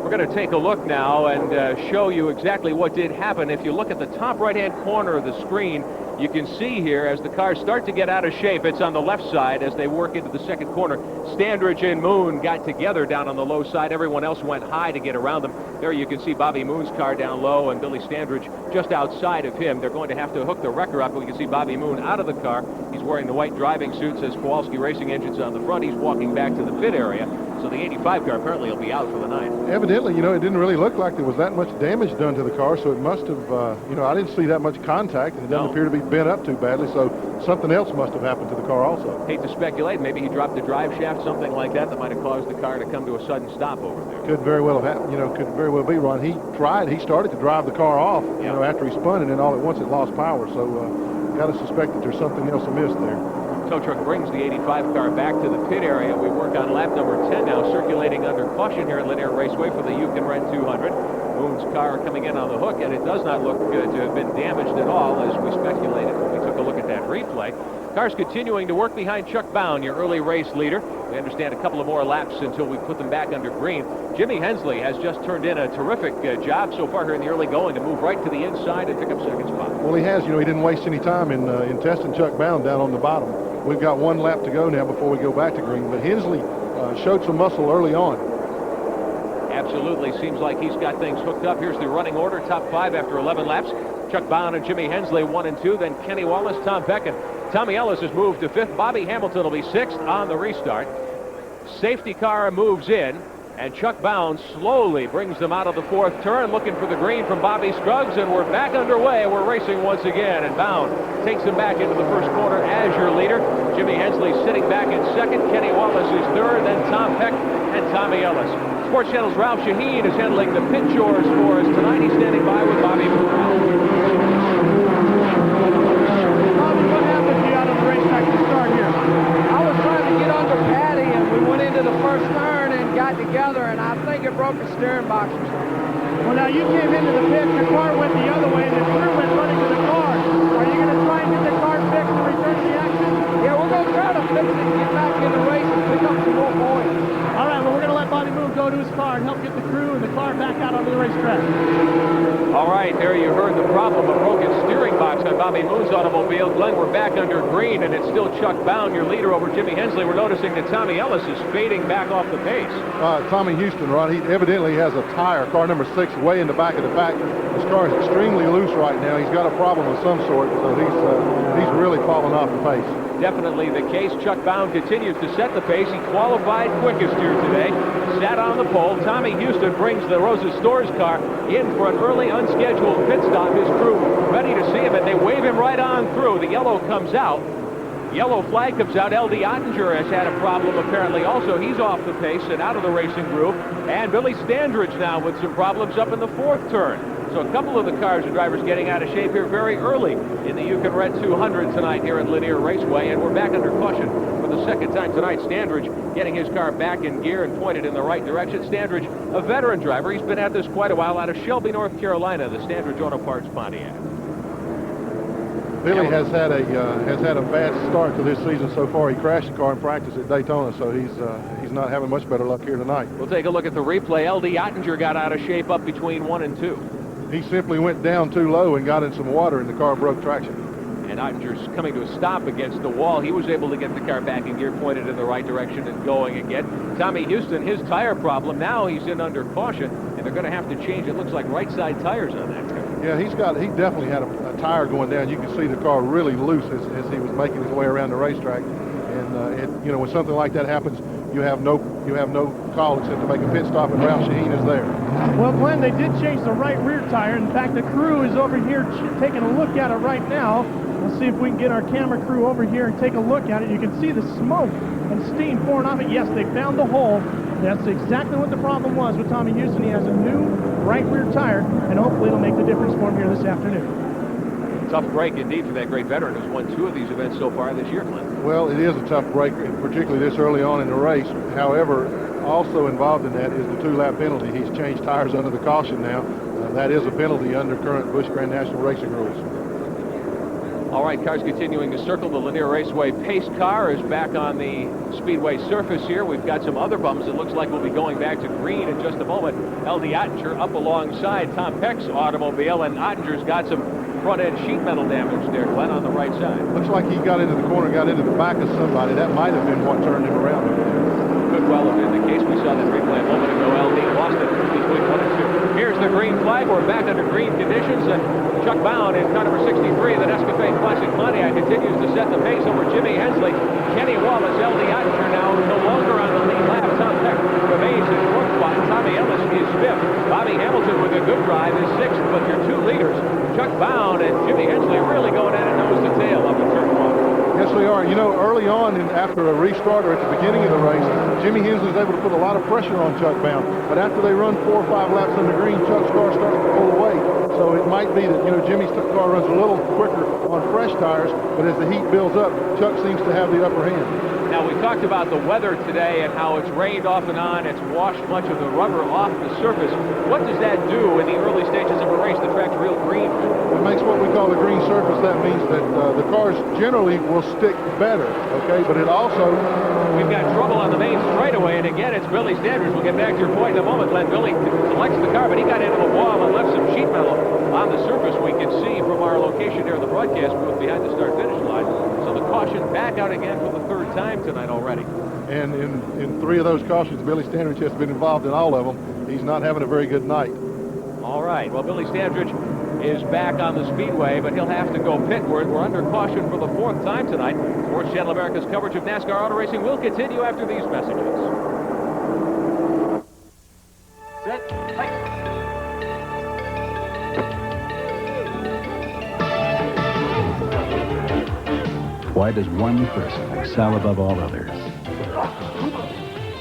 We're going to take a look now and show you exactly what did happen. If you look at the top right-hand corner of the screen, you can see here as the cars start to get out of shape, it's on the left side as they work into the second corner. Standridge and Moon got together down on the low side. Everyone else went high to get around them. There you can see Bobby Moon's car down low and Billy Standridge just outside of him. They're going to have to hook the wrecker up. We can see Bobby Moon out of the car. He's wearing the white driving suit, says Kowalski Racing Engines on the front. He's walking back to the pit area. So the 85 car apparently will be out for the night. Evidently, you know, it didn't really look like there was that much damage done to the car, so it must have, you know, I didn't see that much contact, and it doesn't appear to be bent up too badly, so something else must have happened to the car also. Hate to speculate. Maybe he dropped the drive shaft, something like that might have caused the car to come to a sudden stop over there. Could very well have happened, you know, could very well be, Ron. He started to drive the car off, you know, after he spun, and then all at once it lost power, so got to suspect that there's something else amiss there. Tow truck brings the 85 car back to the pit area. We work on lap number 10 now, circulating under caution here at Lanier Raceway for the You Can Rent 200. Moon's car coming in on the hook, and it does not look good to have been damaged at all, as we speculated when we took a look at that replay. Cars continuing to work behind Chuck Bound, your early race leader. We understand a couple of more laps until we put them back under green. Jimmy Hensley has just turned in a terrific job so far here in the early going to move right to the inside and pick up second spot. Well, he has. You know, he didn't waste any time in testing Chuck Bound down on the bottom. We've got 1 lap to go now before we go back to green, but Hensley showed some muscle early on. Absolutely. Seems like he's got things hooked up. Here's the running order, top 5 after 11 laps. Chuck Bound and Jimmy Hensley 1 and 2, then Kenny Wallace, Tom Peck, and Tommy Ellis has moved to 5th. Bobby Hamilton will be 6th on the restart. Safety car moves in, and Chuck Bound slowly brings them out of the 4th turn, looking for the green from Bobby Scruggs, and we're back underway. We're racing once again, and Bound takes him back into the first corner as your leader. Jimmy Hensley sitting back in 2nd. Kenny Wallace is 3rd, then Tom Peck and Tommy Ellis. Sports Channel's Ralph Shaheen is handling the pit chores for us tonight. He's standing by with Bobby Moon. Bobby, what happened to you out on the racetrack to start here? I was trying to get under Patty, and we went into the first turn and got together, and I think it broke the steering box or something. Well, now you came into the pit, your car went the other way, and the crew went running to the car. Are you going to try and get the car fixed fix the return to the action? Yeah, we're going to try to fix it and get back in the race and pick up some more points. All right, well, we're going to let Bobby Moon go to his car and help get the crew and the car back out onto the racetrack. All right, there you heard the problem, a broken steering box on Bobby Moon's automobile. Glenn, we're back under green, and it's still Chuck Bound, your leader over Jimmy Hensley. We're noticing that Tommy Ellis is fading back off the pace. Tommy Houston, Ron, he evidently has a tire, car number 6, way in the back of the pack. His car is extremely loose right now. He's got a problem of some sort, so he's really falling off the pace. Definitely the case. Chuck Bound continues to set the pace. He qualified quickest here today. Sat on the pole. Tommy Houston brings the Rose's Stores car in for an early unscheduled pit stop. His crew ready to see him, and they wave him right on through. The yellow comes out. Yellow flag comes out. L.D. Ottinger has had a problem apparently also. He's off the pace and out of the racing groove. And Billy Standridge now with some problems up in the 4th turn. So a couple of the cars and drivers getting out of shape here very early in the Yukon Red 200 tonight here at Lanier Raceway. And we're back under caution for the second time tonight. Standridge getting his car back in gear and pointed in the right direction. Standridge, a veteran driver. He's been at this quite a while out of Shelby, North Carolina, the Standridge Auto Parts Pontiac. Billy has had a bad start to this season so far. He crashed the car in practice at Daytona, so he's not having much better luck here tonight. We'll take a look at the replay. L.D. Ottinger got out of shape up between 1 and 2. He simply went down too low and got in some water, and the car broke traction. And Ottinger's coming to a stop against the wall. He was able to get the car back in gear, pointed in the right direction and going again. Tommy Houston, his tire problem, now he's in under caution, and they're going to have to change, it looks like, right side tires on that car. Yeah, he definitely had a tire going down. You can see the car really loose as he was making his way around the racetrack. And you know, when something like that happens, you have no call except to make a pit stop, and Ralph Shaheen is there. Well, Glenn, they did change the right rear tire. In fact, the crew is over here taking a look at it right now. We'll see if we can get our camera crew over here and take a look at it. You can see the smoke and steam pouring off it. Yes, they found the hole. That's exactly what the problem was with Tommy Houston. He has a new right rear tire, and hopefully it'll make the difference for him here this afternoon. Tough break indeed for that great veteran who's won 2 of these events so far this year, Glenn. Well, it is a tough break, particularly this early on in the race. However, also involved in that is the 2-lap penalty. He's changed tires under the caution now. That is a penalty under current Busch Grand National racing rules. All right, cars continuing to circle. The Lanier Raceway pace car is back on the speedway surface here. We've got some other bumps. It looks like we'll be going back to green in just a moment. L.D. Ottinger up alongside Tom Peck's automobile, and Ottinger's got some front-end sheet metal damage there, Glenn, on the right side. Looks like he got into the corner, got into the back of somebody. That might have been what turned him around over there. Could well have been the case. We saw that replay a moment ago. L.D. lost it between 1 and 2. Here's the green flag. We're back under green conditions, and Chuck Bound in car number 63 of the Nescafe Classic Pontiac continues to set the pace over Jimmy Hensley. Kenny Wallace, L.D. Ottinger now no longer on the lead lap. Tom Peck remains in 4th spot. Tommy Ellis is 5th. Bobby Hamilton with a good drive is 6th, but your 2 leaders, Chuck Bound and Jimmy Hensley, really going at it nose to tail up in turn 1. Yes, they are. You know, early on, after a restart or at the beginning of the race, Jimmy Hensley is able to put a lot of pressure on Chuck Bound. But after they run 4 or 5 laps under green, Chuck's car starts to pull away. So it might be that, you know, Jimmy's car runs a little quicker on fresh tires, but as the heat builds up, Chuck seems to have the upper hand. Now, we talked about the weather today and how it's rained off and on. It's washed much of the rubber off the surface. What does that do in the early stages of a race? The track's real green. It makes what we call a green surface. That means that the cars generally will stick better, okay? But it also... We've got trouble on the main straightaway, and again, it's Billy Standridge. We'll get back to your point in a moment, Glenn. Billy selects the car, but he got into a wall and left some sheet metal on the surface. We can see from our location here in the broadcast booth behind the start-finish line. So the caution back out again for the 3rd time tonight already. And in 3 of those cautions, Billy Standridge has been involved in all of them. He's not having a very good night. All right. Well, Billy Standridge is back on the speedway, but he'll have to go pitward. We're under caution for the 4th time tonight. Sports Channel America's coverage of NASCAR auto racing will continue after these messages. Set. Fight. Why does one person excel above all others?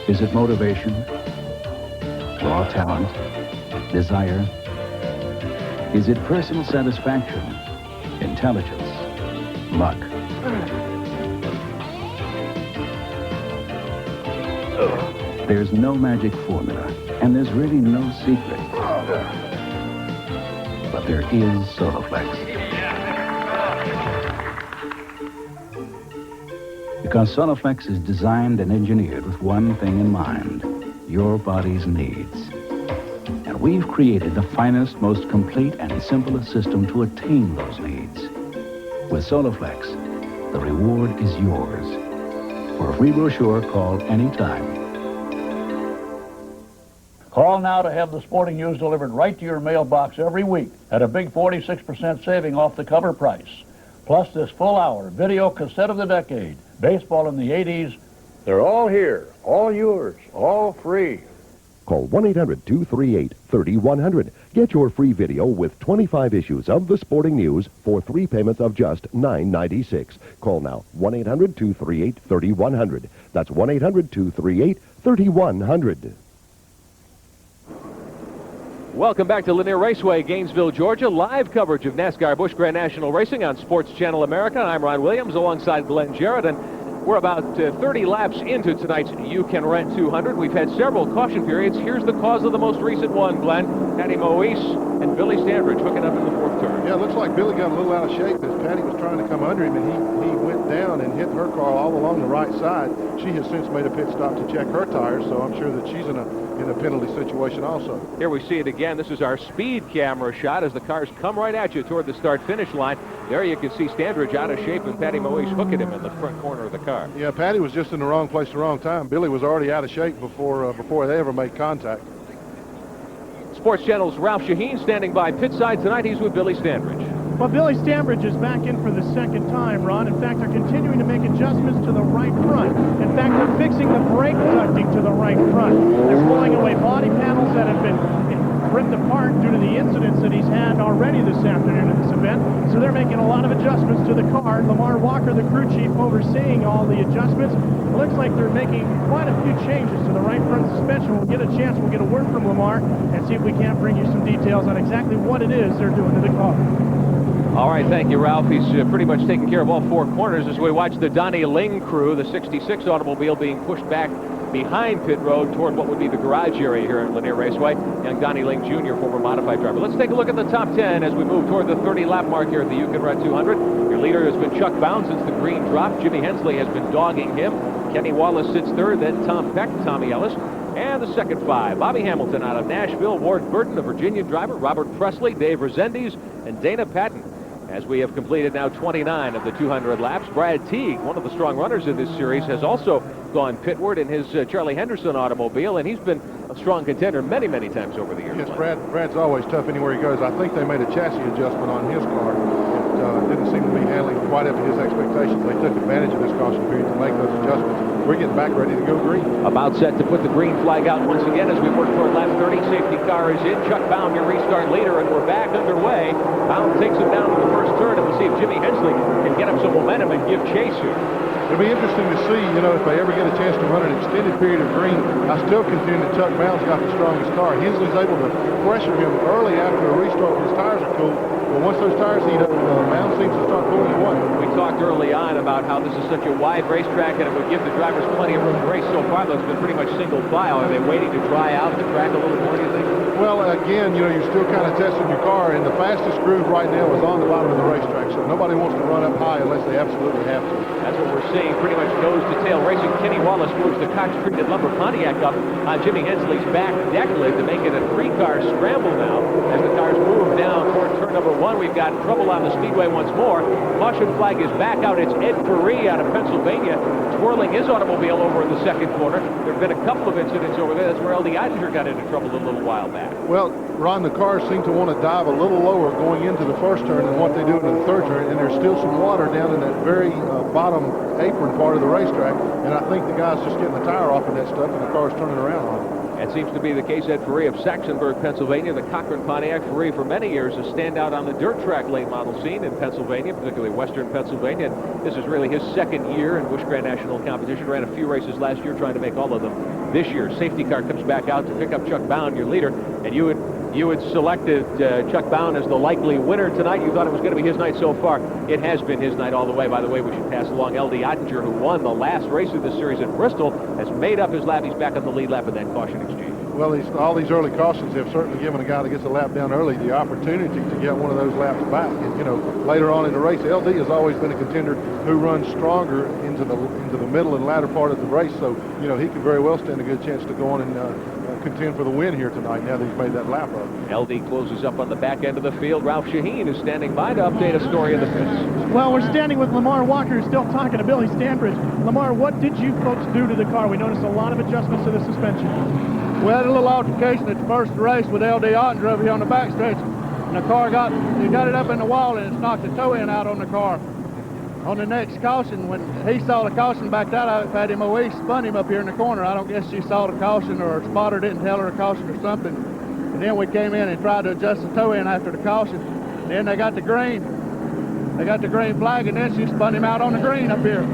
Is it motivation, raw talent, desire? Is it personal satisfaction, intelligence, luck? There's no magic formula, and there's really no secret. But there is Soloflex. Because Soloflex is designed and engineered with one thing in mind, your body's needs. And we've created the finest, most complete, and simplest system to attain those needs. With Soloflex, the reward is yours. For a free brochure, call anytime. Call now to have the sporting news delivered right to your mailbox every week at a big 46% saving off the cover price. Plus this full hour, video cassette of the decade, baseball in the 80s. They're all here, all yours, all free. Call 1-800-238-3100. Get your free video with 25 issues of the sporting news for 3 payments of just $9.96. Call now, 1-800-238-3100. That's 1-800-238-3100. Welcome back to Lanier Raceway, Gainesville, Georgia. Live coverage of NASCAR Busch Grand National Racing on Sports Channel America. I'm Ron Williams alongside Glenn Jarrett, and we're about 30 laps into tonight's You Can Rent 200. We've had several caution periods. Here's the cause of the most recent one, Glenn. Patty Moise and Billy Standridge hooking up in the fourth turn. Yeah, it looks like Billy got a little out of shape as Patty was trying to come under him, and he went down and hit her car all along the right side. She has since made a pit stop to check her tires, so I'm sure that she's in a penalty situation also. Here we see it again. This is our speed camera shot as the cars come right at you toward the start-finish line. There you can see Standridge out of shape and Patty Moise hooking him in the front corner of the car. Yeah, Patty was just in the wrong place at the wrong time. Billy was already out of shape before they ever made contact. Sports Channel's Ralph Shaheen standing by pit side tonight. He's with Billy Standridge. Well, Billy Standridge is back in for the second time, Ron. In fact, they're continuing to make adjustments to the right front. In fact, they're fixing the brake ducting to the right front. They're pulling away body panels that have been ripped apart due to the incidents that he's had already this afternoon in this event. So they're making a lot of adjustments to the car. Lamar Walker, the crew chief, overseeing all the adjustments. It looks like they're making quite a few changes to the right front suspension. We'll get a chance, we'll get a word from Lamar and see if we can't bring you some details on exactly what it is they're doing to the car. All right, thank you, Ralph. He's pretty much taking care of all 4 corners as we watch the Donnie Ling crew, the 66 automobile being pushed back behind pit road toward what would be the garage area here at Lanier Raceway. Young Donnie Ling Jr., former modified driver. Let's take a look at the top 10 as we move toward the 30-lap mark here at the You Can Rent 200. Your leader has been Chuck Bound since the green drop. Jimmy Hensley has been dogging him. Kenny Wallace sits third, then Tom Peck, Tommy Ellis. And the second 5, Bobby Hamilton out of Nashville, Ward Burton, a Virginia driver, Robert Presley, Dave Rezendes, and Dana Patton. As we have completed now 29 of the 200 laps, Brad Teague, one of the strong runners in this series, has also gone pitward in his Charlie Henderson automobile, and he's been a strong contender many, many times over the years. Yes, Brad's always tough anywhere he goes. I think they made a chassis adjustment on his car. It didn't seem to be handling quite up to his expectations. They took advantage of this caution period to make those adjustments. We're getting back ready to go green. About set to put the green flag out once again as we work toward lap 30. Safety car is in. Chuck Bound, your restart leader, and we're back underway. Bound takes him down to the first turn, and we'll see if Jimmy Hensley can get up some momentum and give chase here. It'll be interesting to see, if they ever get a chance to run an extended period of green. I still contend that Chuck Bound's got the strongest car. Hensley's able to pressure him early after a restart when his tires are cool. But once those tires heat up, Bound seems to start pulling away. We talked early on about how this is such a wide racetrack and it would give the drivers plenty of room to race. So far, though, it's been pretty much single file. Are they waiting to dry out the track a little more, do you think? Well, again, you're still kind of testing your car, and the fastest groove right now is on the bottom of the racetrack. So nobody wants to run up high unless they absolutely have to. That's what we're seeing, pretty much nose-to-tail racing. Kenny Wallace moves the Cox-treated lumber Pontiac up on Jimmy Hensley's back deck lid to make it a 3-car scramble now. As the cars move down toward turn number 1, we've got trouble on the speedway once more. Caution flag is back out. It's Ed Ferree out of Pennsylvania twirling his automobile over in the second corner. There have been a couple of incidents over there. That's where L.D. Ottinger got into trouble a little while back. Well, Ron, the cars seem to want to dive a little lower going into the first turn than what they do into the third turn, and there's still some water down in that very bottom apron part of the racetrack, and I think the guy's just getting the tire off of that stuff, and the car's turning around on it. That seems to be the case. Ed Ferree of Saxonburg, Pennsylvania, the Cochran Pontiac. Ferree for many years a standout on the dirt track late model scene in Pennsylvania, particularly western Pennsylvania. This is really his second year in Busch Grand National competition. Ran a few races last year, trying to make all of them this year. Safety car comes back out to pick up Chuck Bound, your leader, and you had selected Chuck Bound as the likely winner tonight. You thought it was going to be his night so far. It has been his night all the way. By the way, we should pass along L.D. Ottinger, who won the last race of this series at Bristol, has made up his lap. He's back on the lead lap in that caution exchange. Well, all these early cautions have certainly given a guy that gets a lap down early the opportunity to get one of those laps back. And, you know, later on in the race, LD has always been a contender who runs stronger into the middle and latter part of the race. So, you know, he could very well stand a good chance to go on and contend for the win here tonight now that he's made that lap up. LD closes up on the back end of the field. Ralph Shaheen is standing by to update a story in the pits. Well, we're standing with Lamar Walker, who's still talking to Billy Stanbridge. Lamar, what did you folks do to the car? We noticed a lot of adjustments to the suspension. We had a little altercation at the first race with LD Ottinger over here on the backstretch, and the car got it up in the wall, and it's knocked the toe end out on the car. On the next caution, when he saw the caution backed out of it, Patty Moe spun him up here in the corner. I don't guess she saw the caution, or a spotter didn't tell her a caution or something. And then we came in and tried to adjust the toe end after the caution. Then they got the green. They got the green flag, and then she spun him out on the green up here.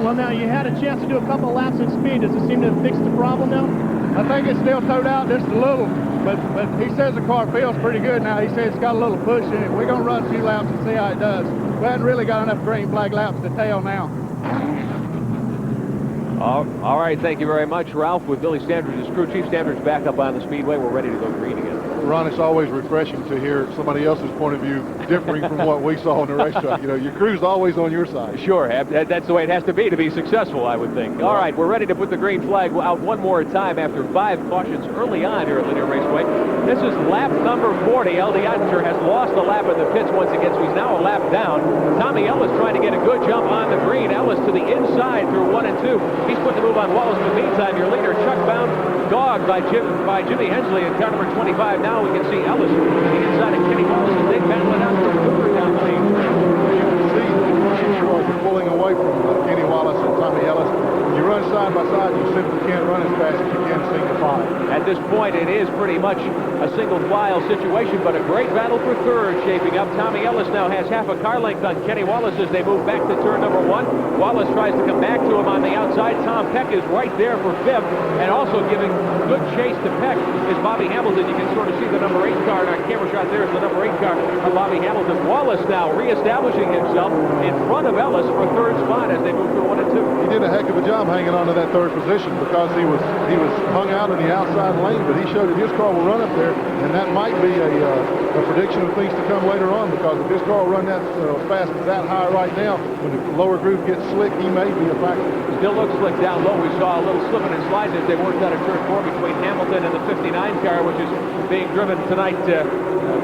Well, now, you had a chance to do a couple of laps at speed. Does it seem to have fixed the problem now? I think it's still towed out just a little, but he says the car feels pretty good now. He says it's got a little push in it. We're going to run a few laps and see how it does. We haven't really got enough green flag laps to tell now. All right, thank you very much, Ralph. With Billy Standridge's crew chief, Standridge back up on the speedway. We're ready to go green again. Ron, it's always refreshing to hear somebody else's point of view differing from what we saw on the racetrack. You know, your crew's always on your side. Sure, that's the way it has to be successful, I would think. All right, we're ready to put the green flag out one more time after 5 cautions early on here at Linear Raceway. This is lap number 40. LD Ottinger has lost a lap in the pits once again, so he's now a lap down. Tommy Ellis trying to get a good jump on the green. Ellis to the inside through 1 and 2. He's put the move on Wallace. In the meantime, your leader, Chuck Bound, dogged by Jimmy Hensley in car number 25. Now we can see Ellis to the inside of Kenny Wallace as they battle it out for down the lane. You can see the cars are pulling away from Kenny Wallace and Tommy Ellis. When you run side by side, you simply can't run as fast as you can single file. At this point, it is pretty much a single file situation, but a great battle for third shaping up. Tommy Ellis now has half a car length on Kenny Wallace as they move back to turn number 1. Wallace tries to come back to him on the outside. Tom Peck is right there for 5th, and also giving good chase to Peck is Bobby Hamilton. You can sort of see the number 8 car in our camera shot. There is the number 8 car of Bobby Hamilton. Wallace now reestablishing himself in front of Ellis for 3rd spot as they move through 1 and 2. He did a heck of a job hanging on to that 3rd position because he was hung out in the outside lane, but he showed that his car will run up there, and that might be a prediction of things to come later on, because if his car will run that fast as that high right now, when the lower groove gets slick, he may be a factor. Still looks slick down low. We saw a little slipping and sliding as they worked out of turn 4 between Hamilton and the 59 car, which is being driven tonight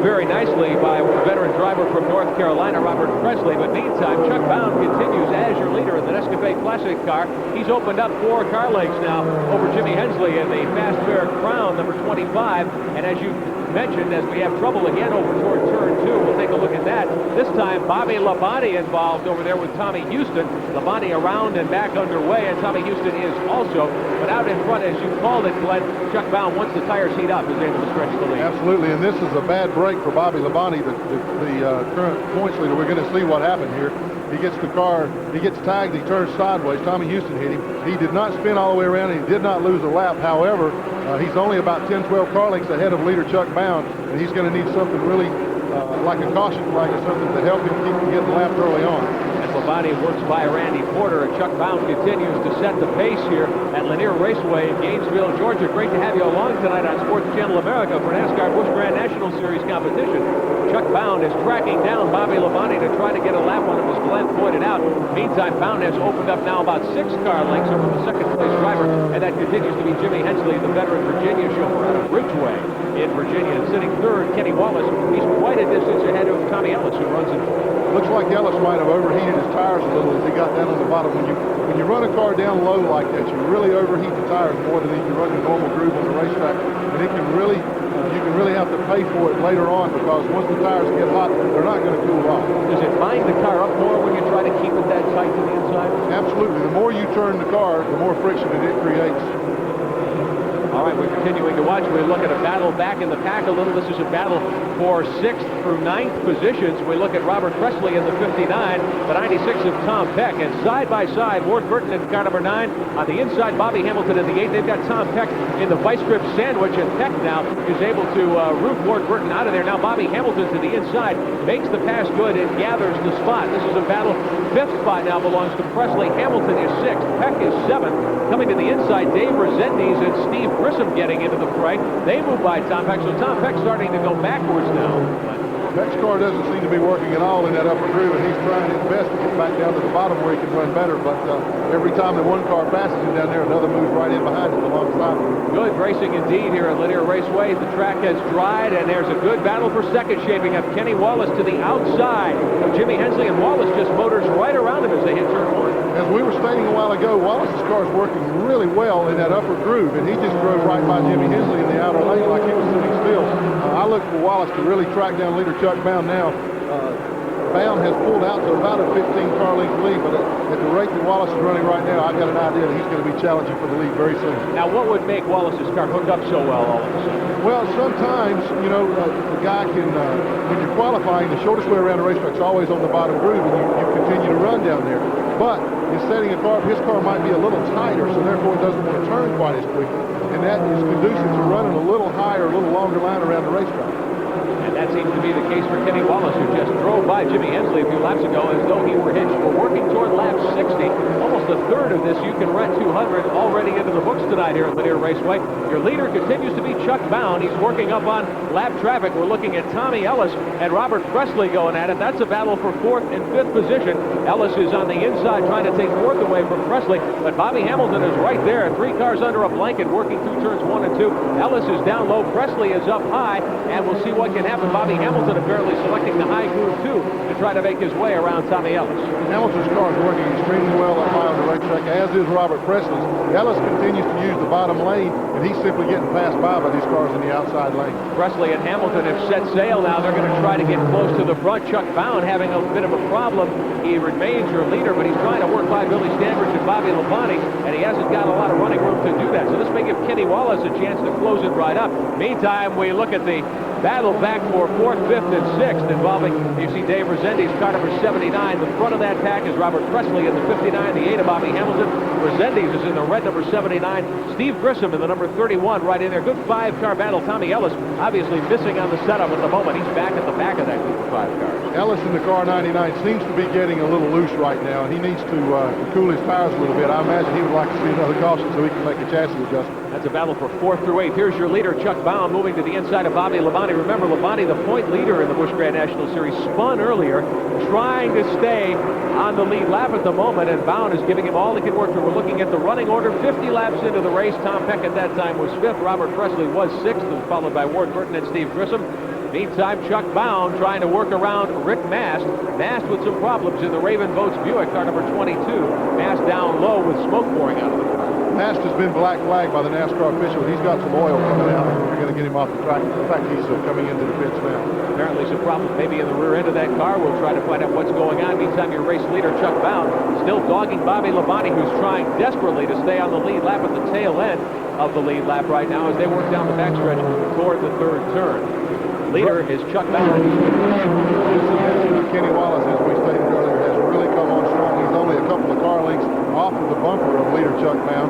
very nicely by a veteran driver from North Carolina, Robert Presley. But meantime, Chuck Bound continues as your leader in the Nescafe Classic car. He's opened up 4 car lengths now over Jimmy Hensley in the Fast Fair Crown, number 25. And as you mentioned, as we have trouble again over toward turn 2, we'll take a look at that. This time, Bobby Labonte involved over there with Tommy Houston. Labonte around and back underway, and Tommy Houston is also. But out in front, as you called it, Glenn, Chuck Bound, once the tires heat up, is able to stretch the lead. Absolutely, and this is a bad break for Bobby Labonte, the current points leader. We're going to see what happened here. He gets the car, he gets tagged, he turns sideways. Tommy Houston hit him. He did not spin all the way around, and he did not lose a lap. However, he's only about 10, 12 car lengths ahead of leader Chuck Bound, and he's going to need something really like a caution flag or something to help him keep from getting lapped early on. As Labonte works by Randy Porter, and Chuck Bound continues to set the pace here at Lanier Raceway in Gainesville, Georgia. Great to have you along tonight on Sports Channel America for NASCAR Busch Grand National Series competition. Chuck Bound is tracking down Bobby Labonte to try to get a lap on him, as Glenn pointed out. Meantime, Bound has opened up now about 6 car lengths over the 2nd place driver, and that continues to be Jimmy Hensley, the veteran Virginia chauffeur out of Ridgeway in Virginia. And sitting 3rd, Kenny Wallace. He's quite a distance ahead of Tommy Ellis, who runs in 4th. Looks like Ellis might have overheated his tires a little as he got down on the bottom. When you run a car down low like that, you really overheat the tires more than if you run your normal groove on the racetrack, and it can really you can really have to pay for it later on, because once the tires get hot, they're not going to cool off. Does it bind the car up more when you try to keep it that tight to the inside? Absolutely. The more you turn the car, the more friction it creates. All right, we're continuing to watch. We look at a battle back in the pack a little. This is a battle for 6th through 9th positions. We look at Robert Presley in the 59, the 96 of Tom Peck, and side by side, Ward Burton in car number 9. On the inside, Bobby Hamilton in the 8. They've got Tom Peck in the vice grip sandwich, and Peck now is able to root Ward Burton out of there. Now Bobby Hamilton to the inside, makes the pass good and gathers the spot. This is a battle. 5th spot now belongs to Presley. Hamilton is 6th. Peck is 7th. Coming to the inside, Dave Resendiz and Steve Grissom getting into the fray. They move by Tom Peck, so Tom Peck's starting to go backwards now. Peck's car doesn't seem to be working at all in that upper groove, and he's trying his best to get back down to the bottom where he can run better, but every time that one car passes him down there, another moves right in behind him alongside him. Good racing indeed here at Linear Raceway. The track has dried, and there's a good battle for second shaping up. Kenny Wallace to the outside of Jimmy Hensley, and Wallace just motors right around him as they hit turn one. As we were stating a while ago, Wallace's car is working really well in that upper groove, and he just drove right by Jimmy Hensley in the outer lane like he was sitting still. I look for Wallace to really track down leader Chuck Bound now. Bound has pulled out to about a 15-car length lead, but at the rate that Wallace is running right now, I've got an idea that he's going to be challenging for the lead very soon. Now, what would make Wallace's car hook up so well all of a sudden? Well, sometimes, you know, the guy can, when you're qualifying, the shortest way around the racetrack is always on the bottom groove, and you continue to run down there. But in setting a car, his car might be a little tighter, so therefore it doesn't want to turn quite as quickly. And that is conducive to running a little higher, a little longer line around the racetrack. And that seems to be the case for Kenny Wallace, who just drove by Jimmy Hensley a few laps ago as though he were hitched. We're working toward lap 60. Almost a third of this You Can Rent 200 already into the books tonight here at Linear Raceway. Your leader continues to be Chuck Bound. He's working up on lap traffic. We're looking at Tommy Ellis and Robert Presley going at it. That's a battle for fourth and fifth position. Ellis is on the inside trying to take fourth away from Presley, but Bobby Hamilton is right there. 3 cars under a blanket working through turns 1 and 2. Ellis is down low. Presley is up high, and we'll see what can happen. Bobby Hamilton apparently selecting the high groove, too, to try to make his way around Tommy Ellis. Hamilton's car is working extremely well up high on the racetrack, as is Robert Presley's. Ellis continues to use the bottom lane, and he's simply getting passed by these cars in the outside lane. Presley and Hamilton have set sail now. They're going to try to get close to the front. Chuck Bound having a bit of a problem. He remains your leader, but he's trying to work by Billy Standridge and Bobby Labonte, and he hasn't got a lot of running room to do that. So this may give Kenny Wallace a chance to close it right up. Meantime, we look at the battle back for 4th, 5th, and 6th involving, you see Dave Resendiz, car number 79. The front of that pack is Robert Presley in the 59, the 8 of Bobby Hamilton. Resendiz is in the red number 79. Steve Grissom in the number 31 right in there. Good 5-car battle. Tommy Ellis obviously missing on the setup at the moment. He's back at the back of that group of 5 cars. Ellis in the car 99 seems to be getting a little loose right now, and he needs to cool his tires a little bit. I imagine he would like to see another caution so he can make a chassis adjustment. That's a battle for 4th through 8th. Here's your leader, Chuck Bound, moving to the inside of Bobby Labonte. Remember, Labonte, the point leader in the Busch Grand National Series, spun earlier, trying to stay on the lead lap at the moment, and Bound is giving him all he can work for. We're looking at the running order 50 laps into the race. Tom Peck at that time was 5th. Robert Presley was 6th, followed by Ward Burton and Steve Grissom. Meantime, Chuck Bound trying to work around Rick Mast. Mast with some problems in the Raven Boats Buick, car number 22. Mast down low with smoke pouring out of the car. Mast has been black flagged by the NASCAR official. He's got some oil coming out. We're going to get him off the track. In fact, he's coming into the pits now. Apparently some problems maybe in the rear end of that car. We'll try to find out what's going on. Meantime, your race leader, Chuck Bound, still dogging Bobby Labonte, who's trying desperately to stay on the lead lap at the tail end of the lead lap right now as they work down the backstretch toward the 3rd turn. Leader is Chuck Bound. Kenny Wallace, as we stated earlier, has really come on strong. He's only a couple of car lengths off of the bumper of leader Chuck Bound.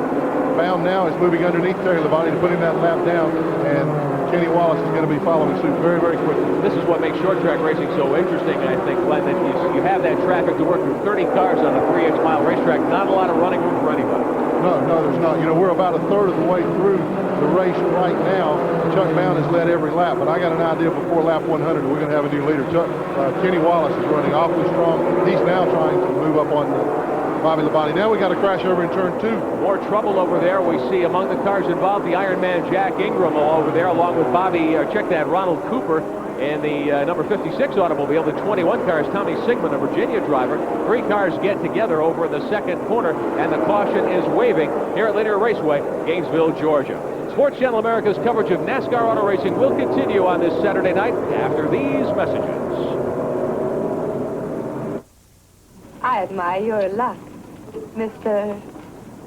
Bound now is moving underneath Terry Labonte to put him that lap down, and Kenny Wallace is going to be following suit very, very quickly. This is what makes short track racing so interesting, I think, Glenn, that you have that traffic to work through 30 cars on a 3-inch mile racetrack. Not a lot of running room for anybody. No, there's not. You know, we're about a third of the way through the race right now. Chuck Bound has led every lap, but I got an idea before lap 100 we're going to have a new leader. Kenny Wallace is running awfully strong. He's now trying to move up on Bobby Labonte. Now we got to crash over in turn 2. More trouble over there. We see among the cars involved the Ironman Jack Ingram over there, along with Ronald Cooper. And the number 56 automobile, the 21 car, is Tommy Sigmund, a Virginia driver. 3 cars get together over in the 2nd corner, and the caution is waving here at Linear Raceway, Gainesville, Georgia. Sports Channel America's coverage of NASCAR auto racing will continue on this Saturday night after these messages. I admire your luck, Mr.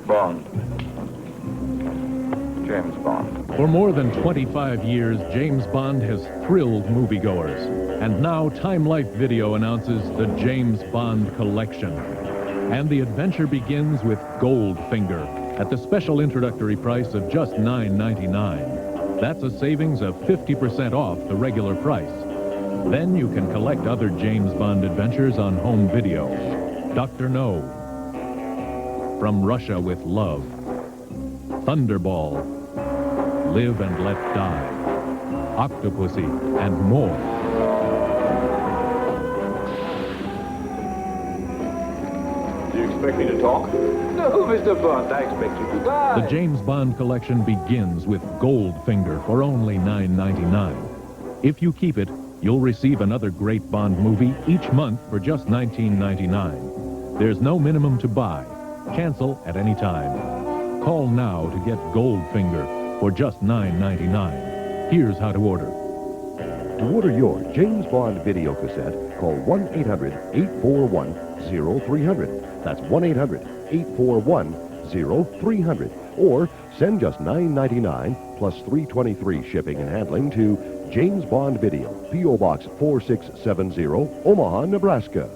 Bond. James Bond. For more than 25 years, James Bond has thrilled moviegoers. And now Time Life Video announces the James Bond Collection. And the adventure begins with Goldfinger at the special introductory price of just $9.99. That's a savings of 50% off the regular price. Then you can collect other James Bond adventures on home video. Dr. No, From Russia with Love, Thunderball, Live and Let Die, Octopussy, and more. Do you expect me to talk? No, Mr. Bond, I expect you to die. The James Bond collection begins with Goldfinger for only $9.99. If you keep it, you'll receive another great Bond movie each month for just $19.99. There's no minimum to buy. Cancel at any time. Call now to get Goldfinger for just $9.99. Here's how to order. To order your James Bond video cassette, call 1-800-841-0300. That's 1-800-841-0300. Or send just $9.99 plus $3.23 shipping and handling to James Bond Video, P.O. Box 4670, Omaha, Nebraska.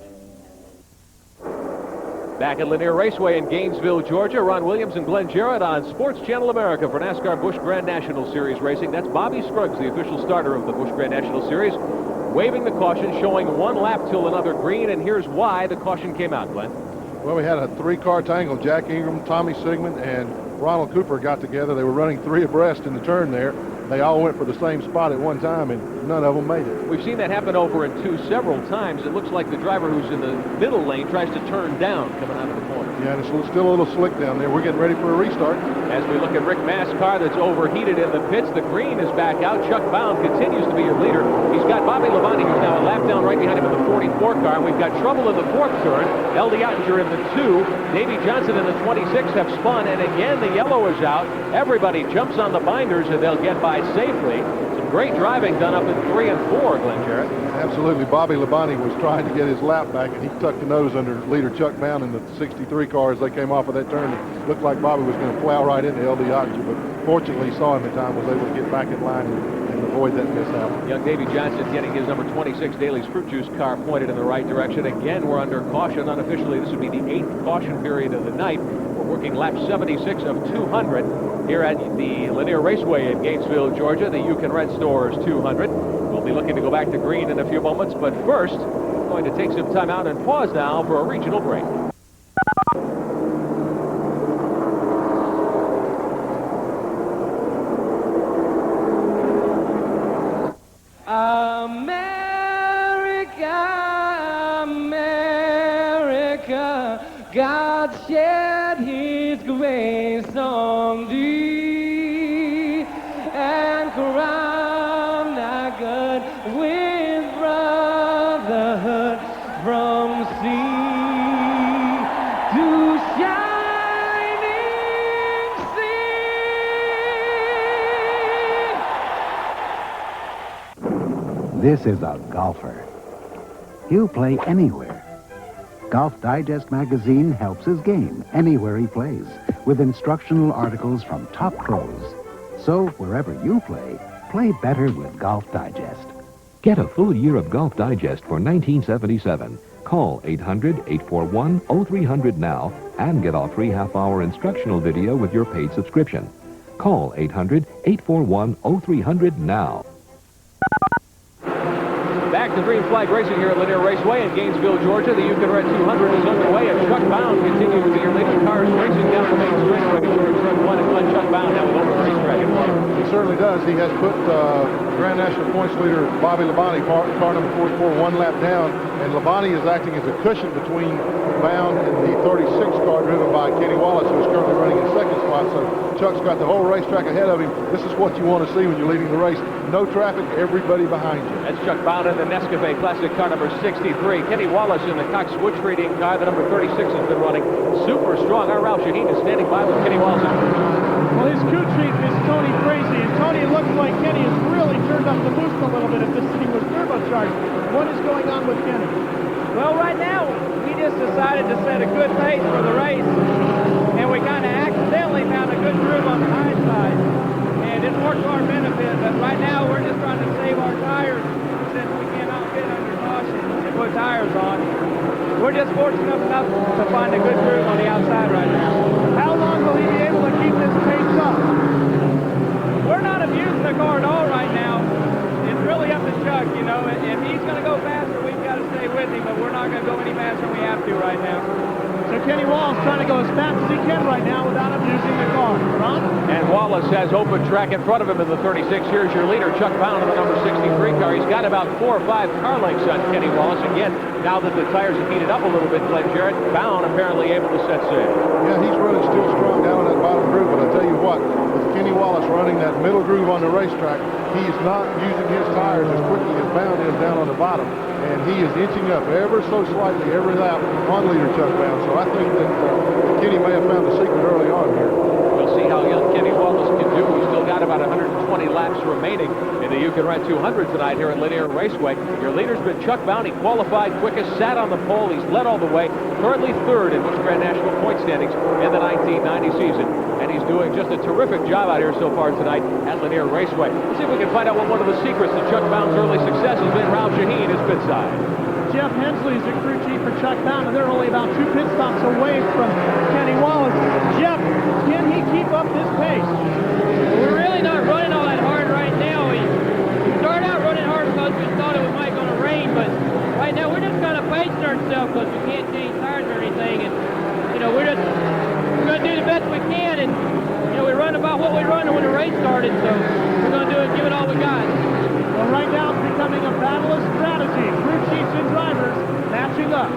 Back at Lanier Raceway in Gainesville, Georgia, Ron Williams and Glenn Jarrett on Sports Channel America for NASCAR Busch Grand National Series racing. That's Bobby Scruggs, the official starter of the Busch Grand National Series, waving the caution, showing one lap till another green, and here's why the caution came out, Glenn. Well, we had a three-car tangle. Jack Ingram, Tommy Sigmund, and Ronald Cooper got together. They were running three abreast in the turn there. They all went for the same spot at one time, and none of them made it. We've seen that happen over in two several times. It looks like the driver who's in the middle lane tries to turn down coming out of the corner. Yeah, and it's still a little slick down there. We're getting ready for a restart. As we look at Rick Mast's car that's overheated in the pits, the green is back out. Chuck Bound continues to be your leader. He's got Bobby Labonte, who's now a lap down right behind him in the 44 car, and we've got trouble in the fourth turn. L.D. Ottinger in the 2. Davey Johnson in the 26 have spun, and again the yellow is out. Everybody jumps on the binders, and they'll get by safely. Some great driving done up in 3 and 4, Glenn Jarrett. Absolutely. Bobby Labonte was trying to get his lap back, and he tucked the nose under leader Chuck Bound in the 63 car as they came off of that turn. It looked like Bobby was going to plow right into L.D. Ottinger, but fortunately he saw him in time, was able to get back in line and avoid that mishap. Young Davey Johnson getting his number 26 Daly's Fruit Juice car pointed in the right direction. Again, we're under caution. Unofficially, this would be the 8th caution period of the night. We're working lap 76 of 200 here at the Lanier Raceway in Gainesville, Georgia. The You Can Rent Stores 200. We'll be looking to go back to green in a few moments, but first, we're going to take some time out and pause now for a regional break. America, America, God shed his grace on thee and crowned our good with brotherhood from sea to shining sea. This is a golfer. He'll play anywhere. Golf Digest magazine helps his game anywhere he plays with instructional articles from top pros. So wherever you play better with Golf Digest. Get a full year of Golf Digest for $19.77. Call 800-841-0300 now and get our free half-hour instructional video with your paid subscription. Call 800-841-0300 now. Back to Green Flag Racing here at Lanier Raceway in Gainesville, Georgia. The You Can Rent 200 is underway, and Chuck Bound continues to be your leading. Cars racing down the main stretch. Ready for turn 1 and Glenn Chuck Bound now with over the racetrack in front. He certainly does. He has put Grand National points leader Bobby Labonte, car number 44, one lap down, and Labonte is acting as a cushion between Bound and the 36 car driven by Kenny Wallace, who's currently running in second spot. So Chuck's got the whole racetrack ahead of him. This is what you want to see when you're leading the race. No traffic, everybody behind you. That's Chuck Bound in the Nescafe Classic car number 63. Kenny Wallace in the Cox Wood Treating car. The number 36 has been running super strong. Our Ralph Shaheen is standing by with Kenny Wallace. Well, his crew chief is Tony Frazee, and Tony, it looks like Kenny has really turned up the boost a little bit if this thing was turbocharged. What is going on with Kenny? Well, right now, we just decided to set a good pace for the race, and we kind of accidentally found a good groove on the high side, and it worked to our benefit, but right now we're just trying to save our tires since we cannot fit under caution and put tires on. We're just fortunate enough to find a good groove on the outside right now. How long will he be able to keep this pace up? We're not abusing the car at all right now. It's really up to Chuck, you know. If he's going to go faster, we've got to stay with him, but we're not going to go any faster than we have to right now. So Kenny Wallace trying to go as fast as he can right now without abusing the car. Ron? And Wallace has open track in front of him in the 36. Here's your leader, Chuck Bound, in the number 63 car. He's got about 4 or 5 car lengths on Kenny Wallace. Again, now that the tires have heated up a little bit, Glenn Jarrett, Bound apparently able to set sail. Yeah, he's running still strong down in that bottom groove, but I tell you what, with Kenny Wallace running that middle groove on the racetrack, he is not using his tires as quickly as Bound is down on the bottom. And he is inching up ever so slightly every lap on leader Chuck Bound. So I think that Kenny may have found the secret early on here. We'll see how young Kenny Wallace can do. He's still got about 120 laps remaining in the You Can Rent 200 tonight here at Linear Raceway. Your leader's been Chuck Bound. He qualified quickest, sat on the pole. He's led all the way. Currently third in Busch Grand National point standings in the 1990 season. And he's doing just a terrific job out here so far tonight at Linear Raceway. Let's see if we can find out what one of the secrets to Chuck Bound's early success has been. Ralph Shaheen is pit side. Jeff Hensley is the crew chief for Chuck Bound, and they're only about 2 pit stops away from Kenny Wallace. Jeff, can he keep up this pace? We're really not running all that hard right now. We started out running hard because we thought it might going to rain, but right now we're just kind of pacing ourselves because we can't change tires or anything. And, you know, we're going to do the best we can. And, you know, we run about what we run when the race started, so we're going to do it, give it all we got. Well, right now it's becoming a battle of strategy. Crew chiefs and drivers matching up.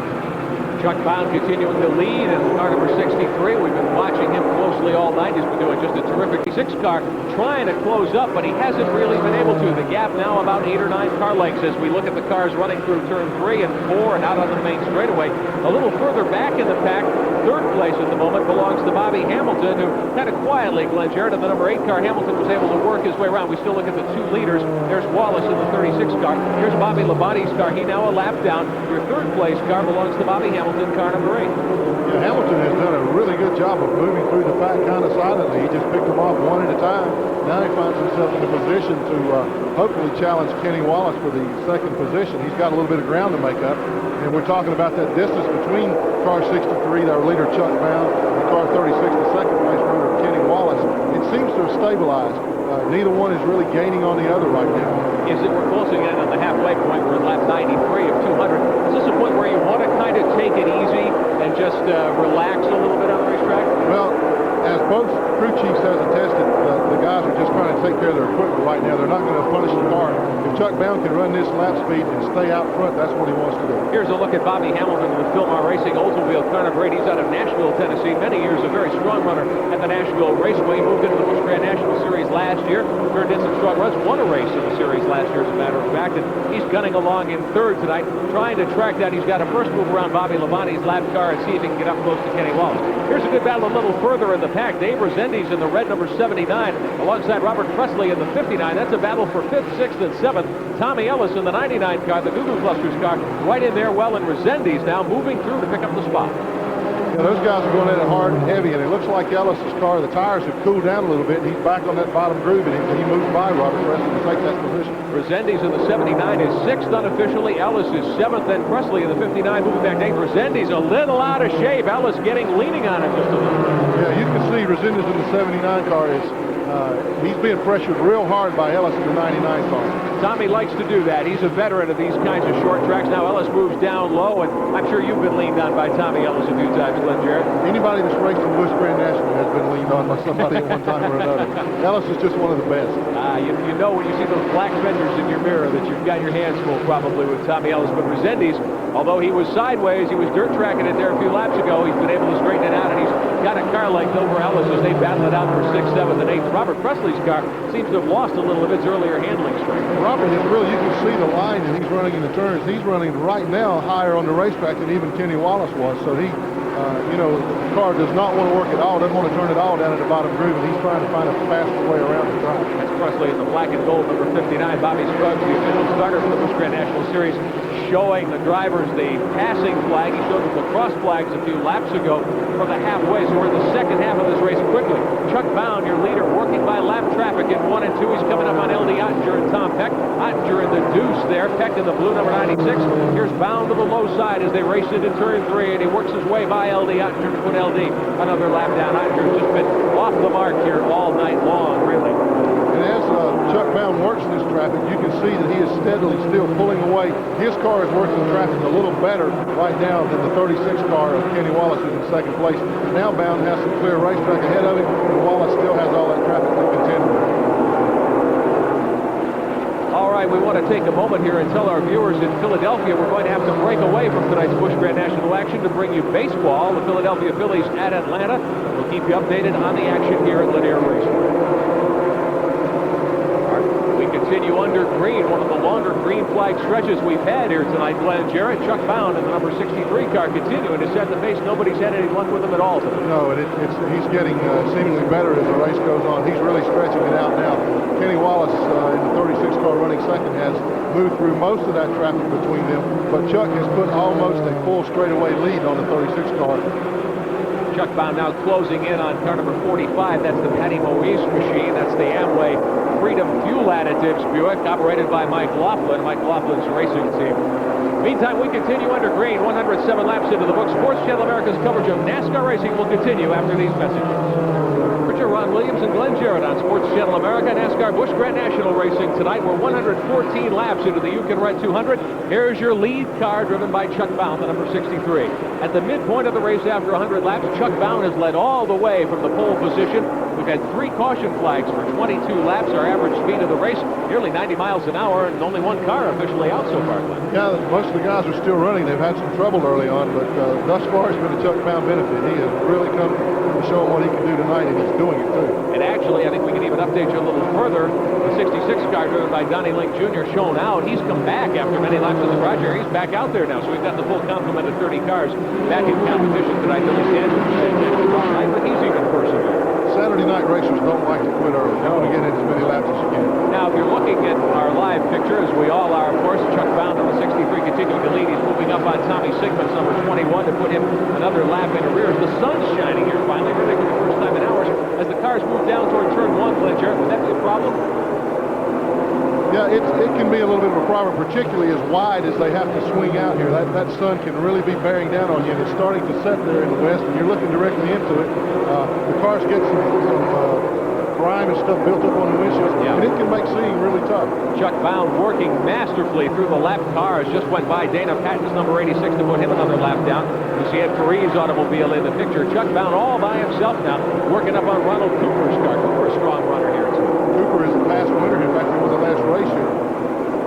Chuck Bound continuing to lead in car number 63. We've been watching him closely all night. He's been doing just a terrific 6 car, trying to close up, but he hasn't really been able to. The gap now about 8 or 9 car lengths as we look at the cars running through turn 3 and 4 and out on the main straightaway. A little further back in the pack, third place at the moment belongs to Bobby Hamilton, who kind of quietly, Glenn Jarrett, in the number 8 car, Hamilton was able to work his way around. We still look at the 2 leaders. There's Wallace in the 36 car. Here's Bobby Labonte's car. He now a lap down. Your third place car belongs to Bobby Hamilton, car number 8. Yeah, Hamilton has done a really good job of moving through the pack kind of silently. He just picked them off one at a time. Now he finds himself in a position to hopefully challenge Kenny Wallace for the second position. He's got a little bit of ground to make up. And we're talking about that distance between car 63, our leader Chuck Bound, and car 36, the second place runner Kenny Wallace. It seems to have stabilized. Neither one is really gaining on the other right now. We're closing in on the halfway point. We're at lap 93 of 200. Is this a point where you want to kind of take it easy and just relax a little bit on the racetrack? Well, as both crew chiefs has attested, the guys are just trying to take care of their equipment right now. They're not going to punish the car. If Chuck Bound can run this lap speed and stay out front, that's what he wants to do. Here's a look at Bobby Hamilton with Philmar Racing Oldsmobile car number 8. He's out of Nashville, Tennessee. Many years a very strong runner at the Nashville Raceway. He moved into the Busch Grand National Series last year. Turned in some strong runs. Won a race in the series last year, as a matter of fact. And he's gunning along in third tonight, trying to track that. He's got to first move around Bobby Labonte's lap car and see if he can get up close to Kenny Wallace. Here's a good battle a little further in the pack. Dave Rezendes in the red number 79 alongside Robert Presley in the 59. That's a battle for 5th, 6th, and 7th. Tommy Ellis in the 99 car, the Google Clusters car, right in there well, and Rezendes now moving through to pick up the spot. Yeah, those guys are going at it hard and heavy, and it looks like Ellis's car, the tires have cooled down a little bit, and he's back on that bottom groove, and he moves by Robert Presley to take that position. Rezendes in the 79 is 6th unofficially. Ellis is 7th, and Presley in the 59 moving back. Dave Rezendes a little out of shape. Ellis leaning on him just a little. Yeah, you can see Rezendes in the 79 car is he's being pressured real hard by Ellis in the 99 car. Tommy likes to do that. He's a veteran of these kinds of short tracks. Now Ellis moves down low, and I'm sure you've been leaned on by Tommy Ellis a few times, Glenn Jarrett. Anybody that's raced in Busch Grand National has been leaned on by somebody at one time or another. Ellis is just one of the best. You know when you see those black fenders in your mirror that you've got your hands full probably with Tommy Ellis. But Rezendes, although he was sideways, he was dirt tracking it there a few laps ago, he's been able to straighten it out, and he's got a car length over Ellis as they battle it out for 6th, 7th, and 8th. Robert Presley's car seems to have lost a little of its earlier handling strength. Robert is really, you can see the line that he's running in the turns. He's running right now higher on the racetrack than even Kenny Wallace was. So he, the car does not want to work at all, doesn't want to turn it all down at the bottom groove, and he's trying to find a faster way around the track. That's Presley in the black and gold, number 59. Bobby Scruggs, the official starter for the Busch Grand National Series, showing the drivers the passing flag. He showed them the cross flags a few laps ago from the halfway, so we're in the second half of this race quickly. Chuck Bound, your leader, working by lap traffic in 1 and 2. He's coming up on LD Ottinger and Tom Peck. Ottinger in the deuce there, Peck in the blue number 96. Here's Bound to the low side as they race into turn 3, and he works his way by LD Ottinger to put LD another lap down. Ottinger's just been off the mark here all night long, really. And as Chuck Bound works this traffic. You can see that he is steadily still pulling away. His car is working the traffic a little better right now than the 36 car of Kenny Wallace, who's in second place. Now Bound has some clear racetrack ahead of him, and Wallace still has all that traffic to contend with. All right, we want to take a moment here and tell our viewers in Philadelphia we're going to have to break away from tonight's Busch Grand National action to bring you baseball. The Philadelphia Phillies at Atlanta. We'll keep you updated on the action here at Lanier Raceway. We continue under green, one of the longer green flag stretches we've had here tonight. Glenn Jarrett, Chuck Bound in the number 63 car continuing to set the pace. Nobody's had any luck with him at all tonight. No, and he's getting seemingly better as the race goes on. He's really stretching it out now. Kenny Wallace in the 36 car running second has moved through most of that traffic between them, but Chuck has put almost a full straightaway lead on the 36 car. Chuck Bound now closing in on car number 45. That's the Patty Moise machine. That's the Amway Freedom Fuel Additives Buick, operated by Mike Laughlin, Mike Laughlin's racing team. Meantime, we continue under green, 107 laps into the book. Sports Channel America's coverage of NASCAR racing will continue after these messages. Richard, Ron Williams, and Glenn Jarrett on Sports Channel America. NASCAR Busch Grand National racing tonight. We're 114 laps into the Yukon Red 200. Here's your lead car, driven by Chuck Bound, the number 63. At the midpoint of the race after 100 laps, Chuck Bound has led all the way from the pole position. We've had 3 caution flags for 22 laps. Our average speed of the race, nearly 90 miles an hour, and only 1 car officially out so far, Glenn. Yeah, most of the guys are still running. They've had some trouble early on, but thus far it's been a Chuck Bound benefit. He has really come to show him what he can do tonight, and he's doing it too. And actually, I think we can even update you a little further. The 66 car driven by Donnie Link Jr. shown out. He's come back after many laps of the garage area. He's back out there now, so we've got the full complement of 30 cars back in competition tonight. Billy Sanders tonight, but he's even persevering. Saturday night racers don't like to quit early. They want to get in as many laps as you can. Now, if you're looking at our live picture, as we all are, of course, Chuck Bound on the 63 continuing to lead. He's moving up on Tommy Sigmund's number 21 to put him another lap in arrears. The sun's shining here finally, really for the first time in hours. As the cars move down toward turn 1, Glenn Jarrett, would that be a problem? Yeah, it can be a little bit of a problem, particularly as wide as they have to swing out here. That sun can really be bearing down on you, and it's starting to set there in the west, and you're looking directly into it. The cars get some grime and stuff built up on the windshield, and it can make seeing really tough. Chuck Bound working masterfully through the lap cars. Just went by Dana Patton's number 86 to put him another lap down. You see Ed Carey's automobile in the picture. Chuck Bound all by himself now, working up on Ronald Cooper's car. Cooper, a strong runner here, too. Cooper is a past winner. In fact, he was the last race here.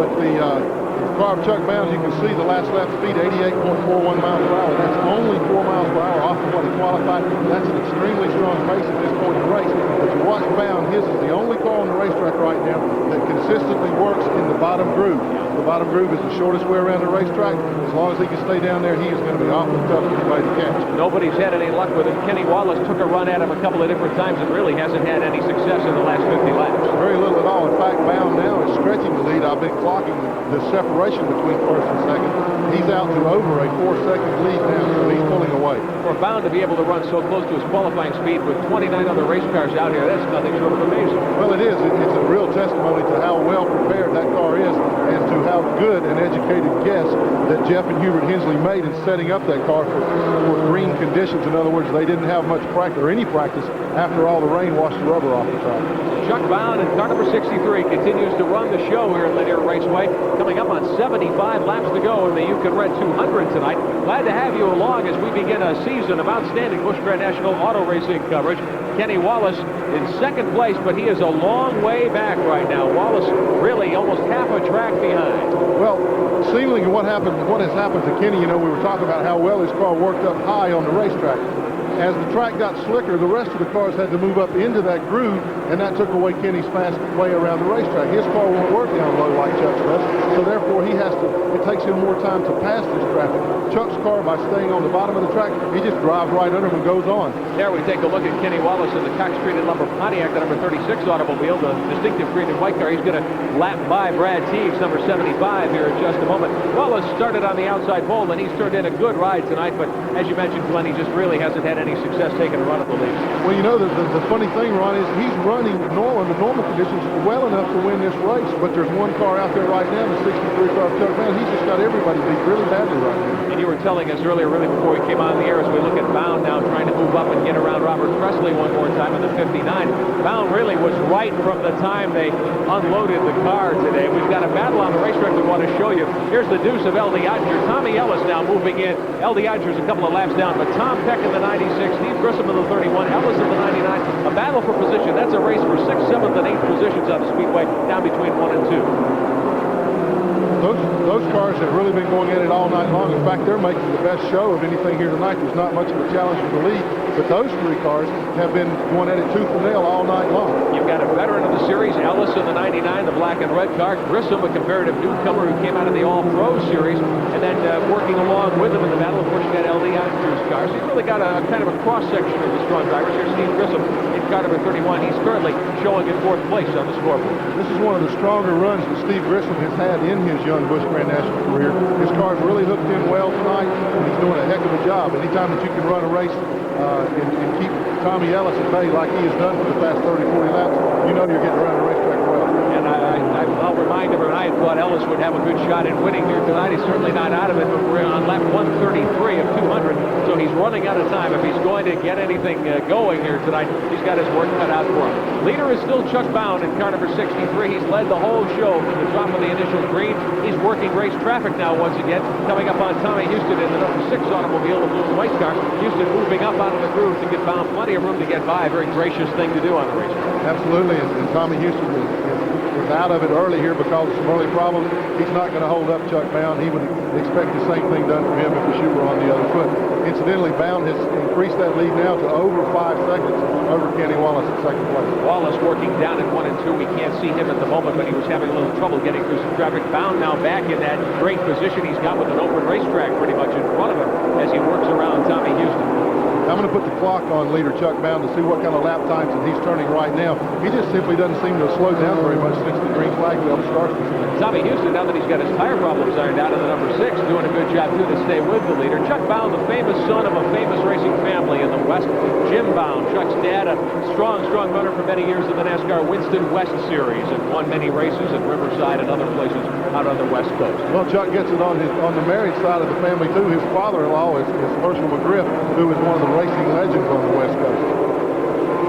But the car of Chuck Bound, you can see the last lap speed, 88.41 miles per hour. That's only 4 miles per hour off of what he qualified. That's an extremely strong pace at this point in the race. But you watch Bound, his is the only car on the racetrack right now that consistently works in the bottom groove. The bottom groove is the shortest way around the racetrack. As long as he can stay down there, he is going to be awfully tough for anybody to catch. Nobody's had any luck with him. Kenny Wallace took a run at him a couple of different times and really hasn't had any success in the last 50 laps. Very little at all. In fact, Bound now is stretching the lead. I've been clocking the separation between first and second. He's out to over a 4-second lead now, so he's pulling away. For Bound to be able to run so close to his qualifying speed with 29 other race cars out here, that's nothing short of amazing. Well, it is. It's a real testimony to how well prepared that car is and to how good an educated guess that Jeff and Hubert Hensley made in setting up that car for green conditions. In other words, they didn't have much practice or any practice after all the rain washed the rubber off the track. Chuck Bound in car number 63 continues to run the show here at Lanier Raceway. Coming up on 75 laps to go in the Yukon Red 200 tonight. Glad to have you along as we begin a season of outstanding Busch Grand National auto racing coverage. Kenny Wallace in second place, but he is a long way back right now. Wallace really almost half a track behind. Well, seemingly what has happened to Kenny, you know, we were talking about how well his car worked up high on the racetrack. As the track got slicker, the rest of the cars had to move up into that groove, and that took away Kenny's fast way around the racetrack. His car won't work down low like Chuck's does, so therefore it takes him more time to pass this traffic. Chuck's car, by staying on the bottom of the track, he just drives right under him and goes on. There we take a look at Kenny Wallace in the Cox Street and Lumber Pontiac, the number 36 automobile, the distinctive green and white car. He's going to lap by Brad Teagues, number 75, here in just a moment. Wallace started on the outside pole, and he's turned in a good ride tonight, but as you mentioned, Glenn, he just really hasn't had any success taking a run at the lead. Well, you know, the funny thing, Ron, is he's running under normal conditions well enough to win this race, but there's one car out there right now, the 63 car of Chuck Brown. He's just got everybody beat really badly right now. And you were telling us earlier, really before we came on the air, as we look at Bound now trying to move up and get around Robert Presley one more time in the 59. Bound really was right from the time they unloaded the car today. We've got a battle on the racetrack we want to show you. Here's the deuce of L.D. Odger. Tommy Ellis now moving in. L.D. Odger's a couple of laps down, but Tom Peck in the 96, Steve Grissom in the 31, Ellis in the 99. A battle for position. That's a race for 6th, 7th, and 8th positions on the Speedway, down between 1 and 2. Those cars have really been going at it all night long. In fact, they're making the best show of anything here tonight. There's not much of a challenge for the lead, but those three cars have been going at it tooth and nail all night long. You've got a veteran of the series, Ellis in the 99, the black and red car. Grissom, a comparative newcomer who came out of the All-Pro series, and then working along with him in the battle, of course, you got L.D. Odger's car. So you've really got a kind of a cross-section of the strong drivers here. Steve Grissom in car number 31. He's currently showing in 4th place on the scoreboard. This is one of the stronger runs that Steve Grissom has had in his young Busch Grand National career. His car's really hooked in well tonight, and he's doing a heck of a job. Anytime that you can run a race and keep Tommy Ellis at bay like he has done for the past 30, 40 laps, you know you're getting around the racetrack well. And I'll remind everyone, I had thought Ellis would have a good shot at winning here tonight. He's certainly not out of it, but we're on lap 133 of 200, so he's running out of time. If he's going to get anything going here tonight, he's got his work cut out for him. Leader is still Chuck Bound in car number 63. He's led the whole show from the top of the initial green. He's working race traffic now once again, coming up on Tommy Houston in the number 6 automobile, the blue and white car. Houston moving up out of the groove to give Bound plenty of room to get by. A very gracious thing to do on the racetrack. Absolutely, and Tommy Houston was out of it early here because of some early problems. He's not going to hold up Chuck Bound. He would expect the same thing done for him if the shoe were on the other foot. Incidentally, Bound has increased that lead now to over 5 seconds over Kenny Wallace in 2nd place. Wallace working down in 1 and 2. We can't see him at the moment, but he was having a little trouble getting through some traffic. Bound now back in that great position he's got with an open racetrack pretty much in front of him as he works around Tommy Houston. I'm going to put the clock on leader Chuck Bound to see what kind of lap times that he's turning right now. He just simply doesn't seem to slow down very much since the green flag bell started. Tommy Houston, now that he's got his tire problems ironed out in the number 6, doing a good job, too, to stay with the leader. Chuck Bound, the famous son of a famous racing family in the West. Jim Bound, Chuck's dad, a strong runner for many years in the NASCAR Winston West Series and won many races at Riverside and other places out on the West Coast. Well, Chuck gets it on the married side of the family, too. His father-in-law is Herschel McGriff, who is one of the racing legends on the West Coast.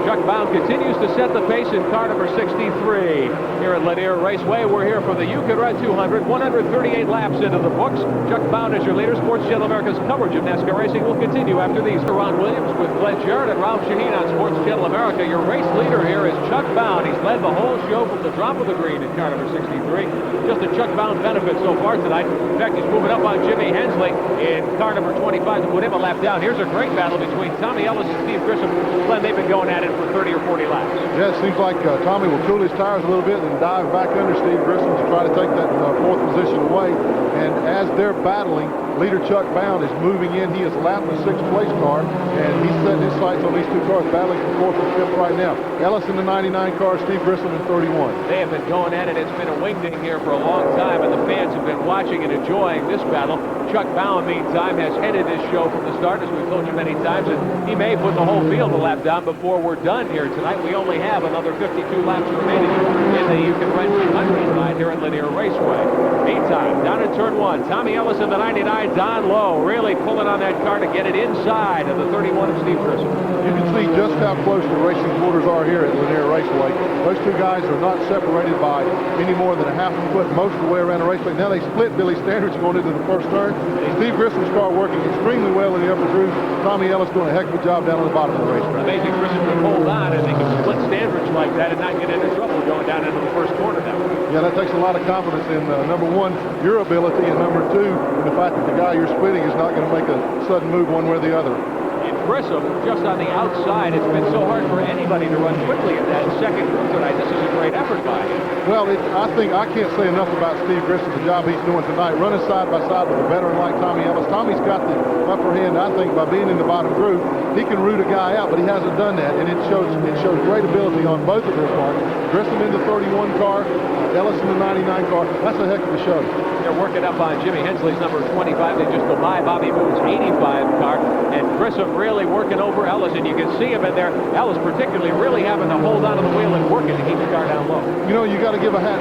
Chuck Bound continues to set the pace in car number 63 here at Lanier Raceway. We're here for the You Can Run 200, 138 laps into the books. Chuck Bound is your leader. Sports Channel America's coverage of NASCAR racing will continue after these. Ron Williams with Glenn Jarrett and Ralph Shaheen on Sports Channel America. Your race leader here is Chuck Bound. He's led the whole show from the drop of the green in car number 63. Just a Chuck Bound benefit so far tonight. In fact, he's moving up on Jimmy Hensley in car number 25 to put him a lap down. Here's a great battle between Tommy Ellis and Steve Grissom. Glenn, they've been going at it for 30 or 40 laps. Yeah, it seems like Tommy will cool his tires a little bit and dive back under Steve Grissom to try to take that 4th position away. And as they're battling, leader Chuck Bound is moving in. He has lapped the 6th place car, and he's setting his sights on these two cars, battling for 4th and 5th right now. Ellis in the 99 car, Steve Grissom in 31. They have been going at it. It's been a wingding here for a long time, and the fans have been watching and enjoying this battle. Chuck Bound, meantime, has headed this show from the start, as we've told you many times, and he may put the whole field a lap down before we're done here tonight. We only have another 52 laps remaining in the You Can Run 200 line here at Lanier Raceway. Meantime, down in turn 1, Tommy Ellis in the 99, Don Lowe really pulling on that car to get it inside of the 31 of Steve Grissom. You can see just how close the racing quarters are here at Lanier Raceway. Those two guys are not separated by any more than a half a foot most of the way around the raceway. Now they split Billy Standridge going into the first turn. Steve Grissom's car working extremely well in the upper groove. Tommy Ellis doing a heck of a job down on the bottom of the racetrack. Amazing Grissom can hold on and they can split Standridge like that and not get into trouble going down into the first corner now. Yeah, that takes a lot of confidence in, number 1, your ability, and number 2, in the fact that the guy you're splitting is not going to make a sudden move one way or the other. In Grissom, just on the outside, it's been so hard for anybody to run quickly in that second group tonight. This is a great great effort by him. Well, I think I can't say enough about Steve Grissom, the job he's doing tonight, running side by side with a veteran like Tommy Ellis. Tommy's got the upper hand, I think, by being in the bottom group. He can root a guy out, but he hasn't done that, and it shows great ability on both of their parts. Grissom in the 31 car, Ellis in the 99 car. That's a heck of a show. They're working up on Jimmy Hensley's number 25. They just go by Bobby Boone's 85 car, and Grissom really working over Ellis, and you can see him in there. Ellis particularly really having to hold onto the wheel and working to keep the car down low. You know, you got to give a hat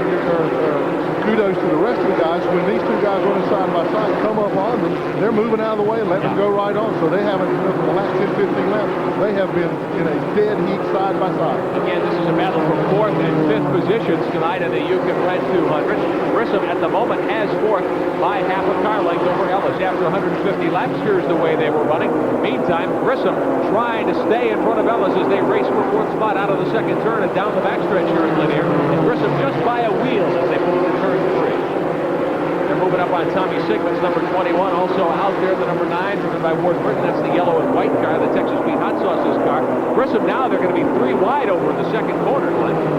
kudos to the rest of the guys. When these two guys running side by side come up on them, they're moving out of the way and letting them go right on. So they haven't, for the last 10, 15 laps, they have been in a dead heat side by side. Again, this is a battle for 4th and 5th positions tonight in the Yukon Red 200. Grissom at the moment has 4th by half a car length over Ellis after 150 laps. Here's the way they were running. Meantime, Grissom trying to stay in front of Ellis as they race for 4th spot out of the second turn and down the backstretch here in Linear. And Grissom just by a wheel as they move to turn 3. They're moving up on Tommy Sigmund's number 21. Also out there, the number 9, driven by Ward Burton. That's the yellow and white car, the Texas Beat Hot Sauce's car. Grissom now, they're going to be 3 wide over in the second corner.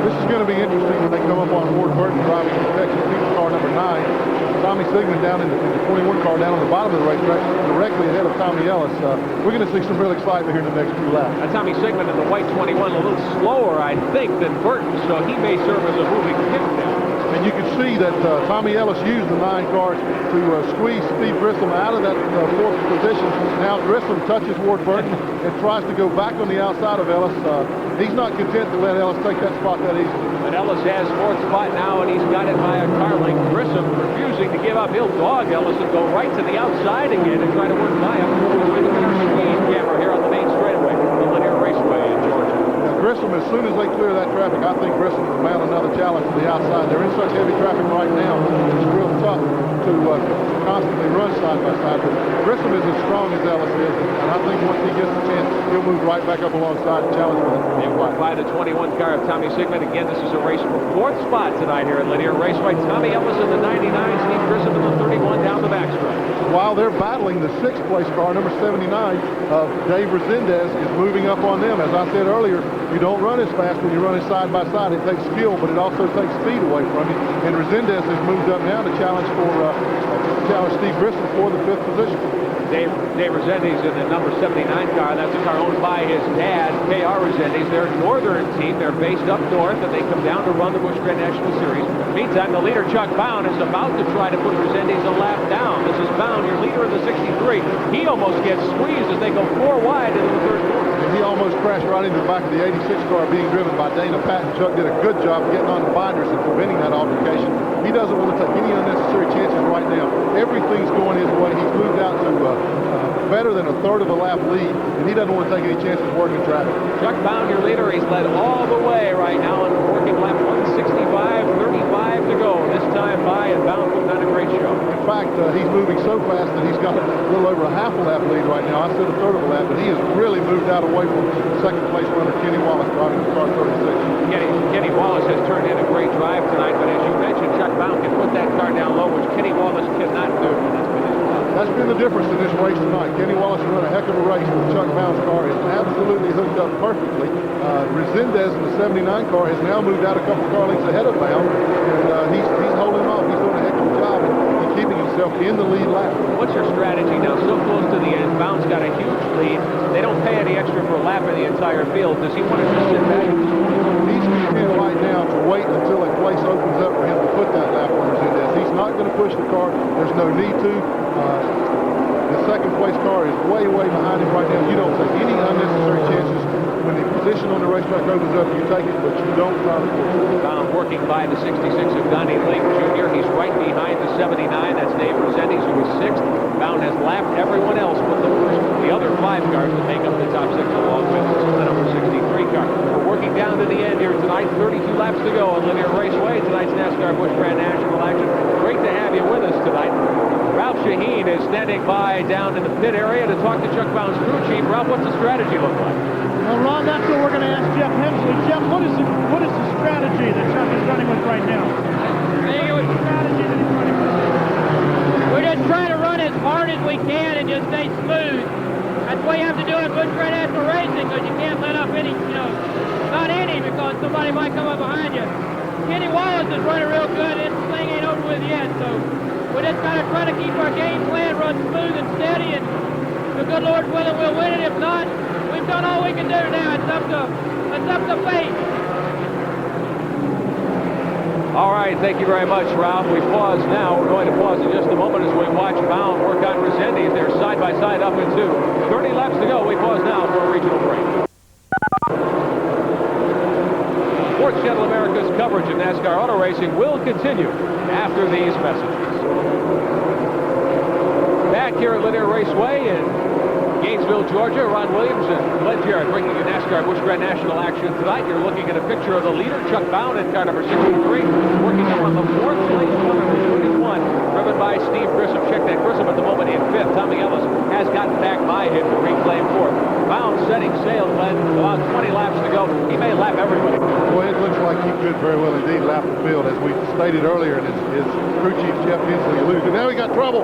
This is going to be interesting when they come up on Ward Burton driving the Texas Beat car number 9. Tommy Sigmund down in the 21 car down on the bottom of the racetrack, directly ahead of Tommy Ellis. We're going to see some real excitement here in the next few laps. Tommy Sigmund in the white 21, a little slower, I think, than Burton, so he may serve as a moving pit now. And you can see that Tommy Ellis used the 9 car to squeeze Steve Grissom out of that 4th position. Now Grissom touches Ward Burton and tries to go back on the outside of Ellis. He's not content to let Ellis take that spot that easily. But Ellis has 4th spot now, and he's got it by a car length. Grissom refusing to give up. He'll dog Ellis and go right to the outside again and try to work by him with the speed camera here on the main straightaway, the Linear Raceway in Georgia. Grissom, as soon as they clear that traffic, I think Grissom will mount another challenge to the outside. They're in such heavy traffic right now, it's real tough to constantly run side by side. But Grissom is as strong as Ellis is, and I think once he gets the chance, he'll move right back up alongside and challenge with him. They walk by the 21 car of Tommy Sigmund. Again, this is a race for 4th spot tonight here at Linear Raceway. Tommy Ellis in the 99, Steve Grissom in the 31 down the backstretch. While they're battling, the 6th place car, number 79, of Dave Resendez, is moving up on them. As I said earlier, you don't run as fast when you're running side by side. It takes skill, but it also takes speed away from you. And Resendez has moved up now to challenge Steve Grissom for the 5th position. Dave Resendez in the number 79 car. That's a car owned by his dad, K.R. Resendez. They're a northern team. They're based up north, and they come down to run the Busch Grand National Series. Meantime, the leader, Chuck Bound, is about to try to put Resendez a lap down. This is Bound, your leader in the 63. He almost gets squeezed as they go 4 wide into the 3rd corner. And he almost crashed right into the back of the 86 car being driven by Dana Patton. Chuck did a good job getting on the binders and preventing that altercation. He doesn't want to take any unnecessary chances right now. Everything's going his way. He's moved out to better than a 1/3 of a lap lead, and he doesn't want to take any chances working traffic. Chuck Bound, your leader, he's led all the way right now on working lap 165, 35 to go. This time by, and Bound putting on a great show. In fact, he's moving so fast that he's got a little over a half a lap lead right now. I said a 1/3 of a lap, but he has really moved out away from 2nd place runner Kenny Wallace driving the car 36. Kenny Wallace has turned in a great drive tonight, but as you mentioned, Chuck Bound can put that car down low, which Kenny Wallace cannot do. That's been the difference in this race tonight. Kenny Wallace has run a heck of a race, but Chuck Bound's car is absolutely hooked up perfectly. Resendez in the 79 car has now moved out a couple car lengths ahead of Bound, and he's holding him off. He's doing a heck of a job and keeping himself in the lead lap. What's your strategy now? So close to the end, Bound's got a huge lead. They don't pay any extra for a lap in the entire field. Does he want to just sit back? He's content right now to wait until a place opens up for him to put that lap on Resendez. He's not going to push the car. There's no need to. The 2nd place car is way behind him right now. You don't take any unnecessary chances. When the position on the racetrack opens up, you take it, but you don't try to push it. Bound working by the 66 of Gunny Lake Jr. He's right behind the 79. That's Dave Resendez, who is 6th. Bound has lapped everyone else but the other 5 cars that make up the top 6 along with the number 63 car. We're working down to the end here tonight. 32 laps to go on Linear Raceway. Tonight's NASCAR Busch Grand National action. Great to have you with us tonight. Ralph Shaheen is standing by down in the pit area to talk to Chuck Bound's crew chief. Ralph, what's the strategy look like? Well, Ron, that's what we're going to ask Jeff Hensley. Jeff, what is the strategy that Chuck is running with right now? We're just trying to run as hard as we can and just stay smooth. That's what you have to do in Busch Grand National Racing, because you can't let up any, not any, because somebody might come up behind you. Kenny Wallace is running real good. This thing ain't over with yet, so we just got to try to keep our game plan run smooth and steady, and the good Lord's willing, we'll win it. If not, we've done all we can do now. It's up to fate. All right, thank you very much, Ralph. We pause now. We're going to pause in just a moment as we watch Bound work on Resendiz. They're side by side up in 2. 30 laps to go. We pause now for a regional break. Sports Channel America's coverage of NASCAR auto racing will continue after these messages. Back here at Linear Raceway in Gainesville, Georgia, Ron Williams and Glenn Jarrett bringing you NASCAR Busch Grand National action tonight. You're looking at a picture of the leader, Chuck Bound, in car number 63, working up on the 4th place, car number 31, driven by Steve Grissom. Check that, Grissom at the moment in 5th. Tommy Ellis has gotten back by him to reclaim 4th. Bound setting sail, Glenn, about 20 laps to go. He may lap everybody. Well, it looks like he could very well indeed lap the field, as we stated earlier, and his crew chief, Jeff Hensley, alluded to. Now he got trouble.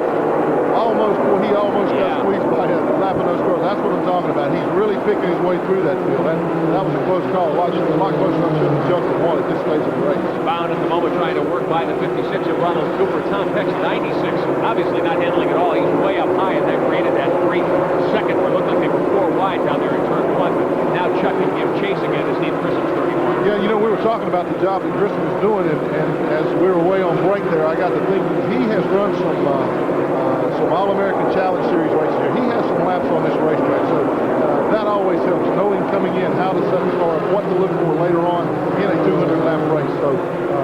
He almost got squeezed by lapping those cars. That's what I'm talking about. He's really picking his way through that field. That was a close call. A lot closer than should have jumped and won at this stage of the race. Bound at the moment trying to work by the 56 of Ronald Cooper. Tom Peck's 96. Obviously not handling at all. He's way up high, and that created that great second where it looked like they were 4 wide down there in turn 1. But now Chuck can give chase again as Steve Grissom's 31. Yeah, you know, we were talking about the job that Grissom was doing, and as we were away on break there, I got to thinking he has run some All-American Challenge Series races here. He has some laps on this racetrack, so that always helps, knowing coming in how to set the car up, what to look for later on in a 200-lap race. So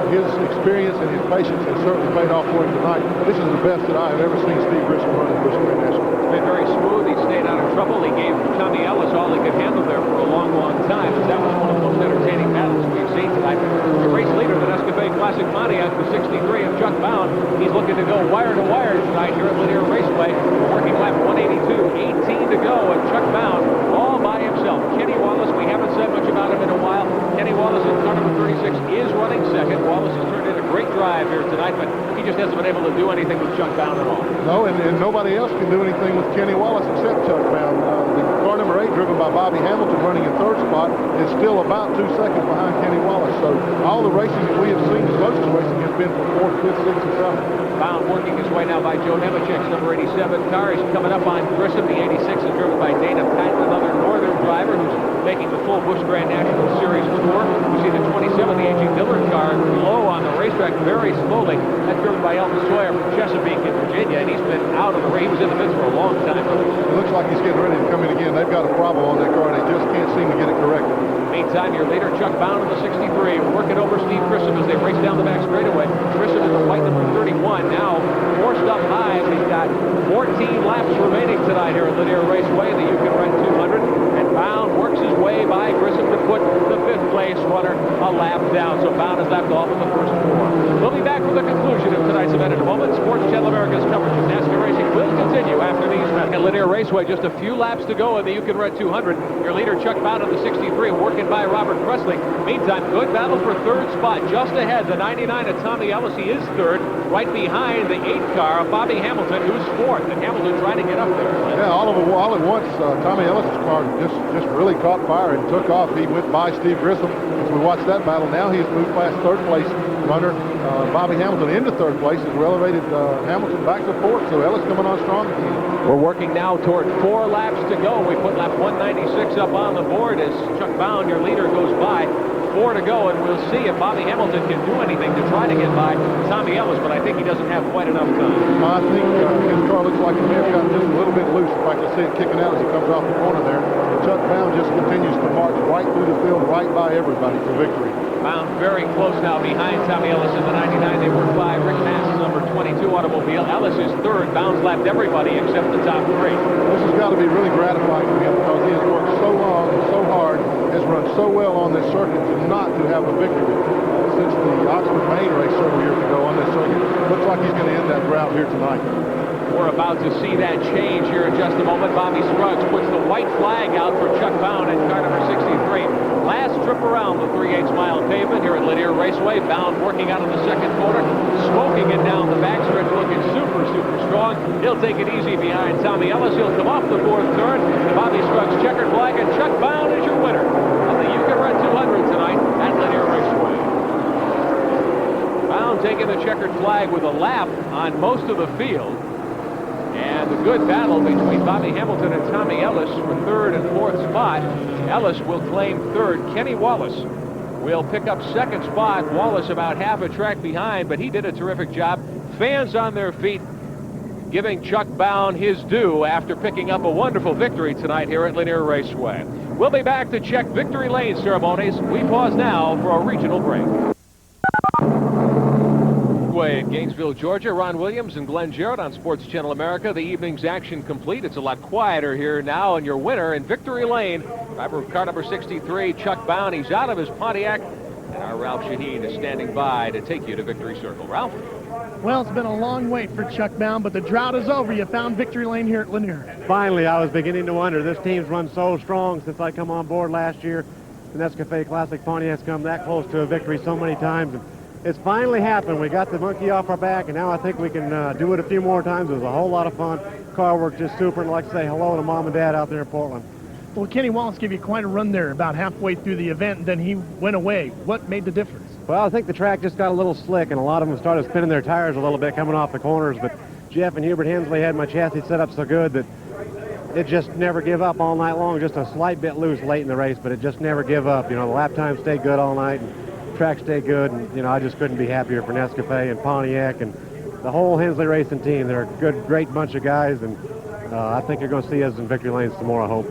his experience and his patience has certainly paid off for him tonight. This is the best that I have ever seen Steve Grissom run in the Busch Grand National. It's been very smooth. He stayed out of trouble. He gave Tommy Ellis all he could handle there for a long, long time. That was one of the most entertaining battles we've seen tonight. The race leader, the Escapade Classic Pontiac, the 63 of Chuck Bound. He's looking to go wire to wire tonight here at Linear Raceway. Working lap 182, 18 to go, and Chuck Bound all by himself. Kenny Wallace, we haven't said much about him in a while. Kenny Wallace in car number 36 is running second. Wallace has turned in a great drive here tonight, but he just hasn't been able to do anything with Chuck Bound at all. No, and nobody else can do anything with Kenny Wallace except Chuck Bound. The car number 8, driven by Bobby Hamilton, running in 3rd spot, is still about 2 seconds behind Kenny Wallace. So all the racing that we have seen, most of the racing has been for 4th, 5th, 6th, and 7th. Bound working his way now by Joe Nemechek's number 87 car. He's coming up on Grissom. The 86 is driven by Dana Patton, another northern driver who's making the full Busch Grand National Series tour. We see the 27, the A.G. Dillard car, low on the racetrack very slowly. That's driven by Elton Sawyer from Chesapeake in Virginia, and he's been out of the race. He was in the midst for a long time. It looks like he's getting ready to come in again. They've got a problem on that car. They just can't seem to get it corrected. Meantime, your leader, Chuck Bound in the 63, working over Steve Grissom as they race down the back straightaway. Grissom in the white number 31, now forced up high. We've got 14 laps remaining tonight here at Linear Raceway. The You Can Run 200, and Bound works his way by Grissom to put the 5th place runner a lap down. So Bound has lapped off in the first 4. We'll be back with the conclusion of tonight's event in a moment. Sports Channel America's coverage of NASCAR racing will continue after these minutes. At Linear Raceway, just a few laps to go in the You Can Run 200. Your leader, Chuck Bound in the 63, working by Robert Presley. Meantime, good battle for 3rd spot. Just ahead, the 99 of Tommy Ellis. He is 3rd, right behind the 8 car of Bobby Hamilton, who's 4th. And Hamilton trying to get up there. Yeah, all at once, Tommy Ellis' car just really caught fire and took off. He went by Steve Grissom as we watched that battle. Now he's moved past 3rd place runner Bobby Hamilton into 3rd place. Has elevated Hamilton back to 4th. So Ellis coming on strong again. We're working now toward 4 laps to go. We put lap 196 up on the board as Chuck Bound, your leader, goes by. 4 to go, and we'll see if Bobby Hamilton can do anything to try to get by Tommy Ellis, but I think he doesn't have quite enough time. I think his car looks like it may have gotten just a little bit loose. In fact, I see it kicking out as he comes off the corner there. Chuck Bound just continues to march right through the field, right by everybody for victory. Bound very close now behind Tommy Ellis in the 99. They work by Rick Mass's number 22 automobile. Ellis is 3rd. Bound's lapped everybody except the top 3. This has got to be really gratifying for him because he has worked so long and so hard, has run so well on this circuit to not to have a victory since the Oxford Main race several years ago on this circuit. Looks like he's going to end that drought here tonight. We're about to see that change here in just a moment. Bobby Scruggs puts the white flag out for Chuck Bound in car number 63. Last trip around the 3/8 mile pavement here at Linear Raceway. Bound working out of the 2nd corner, smoking it down the backstretch, looking super strong. He'll take it easy behind Tommy Ellis. He'll come off the 4th turn. Bobby Scruggs checkered flag, and Chuck Bound is your winner of the You Can Run 200 tonight at Linear Raceway. in the checkered flag with a lap on most of the field. And a good battle between Bobby Hamilton and Tommy Ellis for third and fourth spot. Ellis will claim third. Kenny Wallace will pick up second spot. Wallace about half a track behind, but he did a terrific job. Fans on their feet giving Chuck Bown his due after picking up a wonderful victory tonight here at Lanier Raceway. We'll be back to check victory lane ceremonies. We pause now for a regional break. In Gainesville, Georgia, Ron Williams and Glenn Jarrett on Sports Channel America. The evening's action complete. It's a lot quieter here now, and your winner in victory lane, driver of car number 63, Chuck Bown. He's out of his Pontiac, and our Ralph Shaheen is standing by to take you to Victory Circle. Ralph? Well, it's been a long wait for Chuck Bown, but the drought is over. You found victory lane here at Lanier. Finally, I was beginning to wonder. This team's run so strong since I come on board last year. The Nescafe Classic Pontiac's come that close to a victory so many times. And it's finally happened. We got the monkey off our back, and now I think we can do it a few more times. It was a whole lot of fun. Car work just super, and I'd like to say hello to Mom and Dad out there in Portland. Well, Kenny Wallace gave you quite a run there about halfway through the event, and then he went away. What made the difference? Well, I think the track just got a little slick, and a lot of them started spinning their tires a little bit coming off the corners, but Jeff and Hubert Hensley had my chassis set up so good that it just never give up all night long. Just a slight bit loose late in the race, but it just never give up. You know, the lap time stayed good all night, and track stayed good, and you know, I just couldn't be happier for Nescafe and Pontiac and the whole Hensley Racing team. They're a good, great bunch of guys, and I think you're going to see us in victory lanes some more, I hope.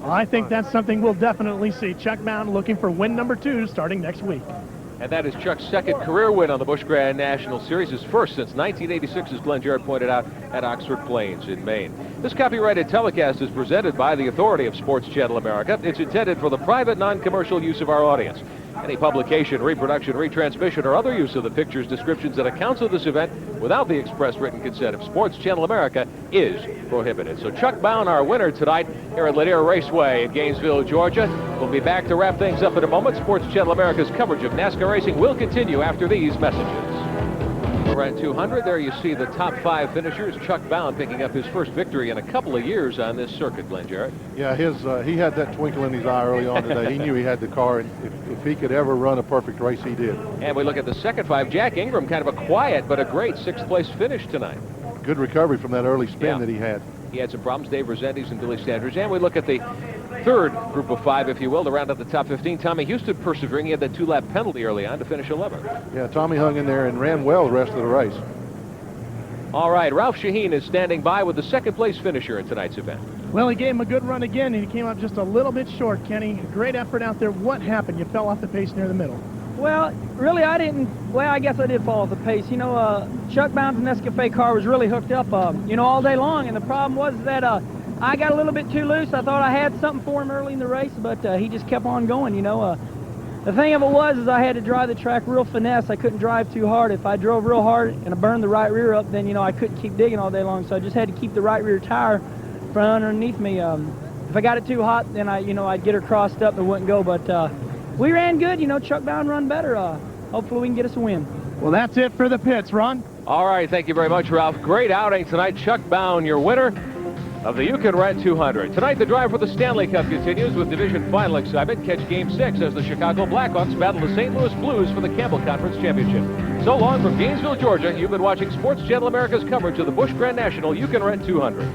I think that's something we'll definitely see. Chuck Bown looking for win number 2 starting next week. And that is Chuck's second career win on the Busch Grand National Series, his first since 1986, as Glenn Jarrett pointed out, at Oxford Plains in Maine. This copyrighted telecast is presented by the authority of Sports Channel America. It's intended for the private, non-commercial use of our audience. Any publication, reproduction, retransmission, or other use of the pictures, descriptions, and accounts of this event without the express written consent of Sports Channel America is prohibited. So Chuck Bown, our winner tonight here at Lanier Raceway in Gainesville, Georgia. We'll be back to wrap things up in a moment. Sports Channel America's coverage of NASCAR racing will continue after these messages. We're at 200. There you see the top 5 finishers. Chuck Bown picking up his first victory in a couple of years on this circuit, Glenn Jarrett. Yeah, he had that twinkle in his eye early on today. He knew he had the car, and if he could ever run a perfect race, he did. And we look at the second 5. Jack Ingram, kind of a quiet but a great 6th place finish tonight. Good recovery from that early spin that he had. He had some problems, Dave Resendiz and Billy Sanders. And we look at the third group of 5, if you will, to round out the top 15. Tommy Houston persevering. He had that 2-lap penalty early on to finish 11th. Yeah, Tommy hung in there and ran well the rest of the race. All right, Ralph Shaheen is standing by with the 2nd place finisher in tonight's event. Well, he gave him a good run again, and he came up just a little bit short, Kenny. Great effort out there. What happened? You fell off the pace near the middle. Well, really, I didn't. Well, I guess I did fall off the pace. You know, Chuck Bown's Nescafe car was really hooked up, you know, all day long, and the problem was that I got a little bit too loose. I thought I had something for him early in the race, but he just kept on going, you know. The thing of it was I had to drive the track real finesse. I couldn't drive too hard. If I drove real hard and I burned the right rear up, then, you know, I couldn't keep digging all day long. So I just had to keep the right rear tire from underneath me. If I got it too hot, then I'd get her crossed up and it wouldn't go. But we ran good. You know, Chuck Bown run better. Hopefully we can get us a win. Well, that's it for the pits, Ron. All right, thank you very much, Ralph. Great outing tonight. Chuck Bown, your winner of the You Can Rent 200. Tonight, the drive for the Stanley Cup continues with division final excitement. Catch Game 6 as the Chicago Blackhawks battle the St. Louis Blues for the Campbell Conference Championship. So long from Gainesville, Georgia. You've been watching Sports Channel America's coverage of the Busch Grand National You Can Rent 200.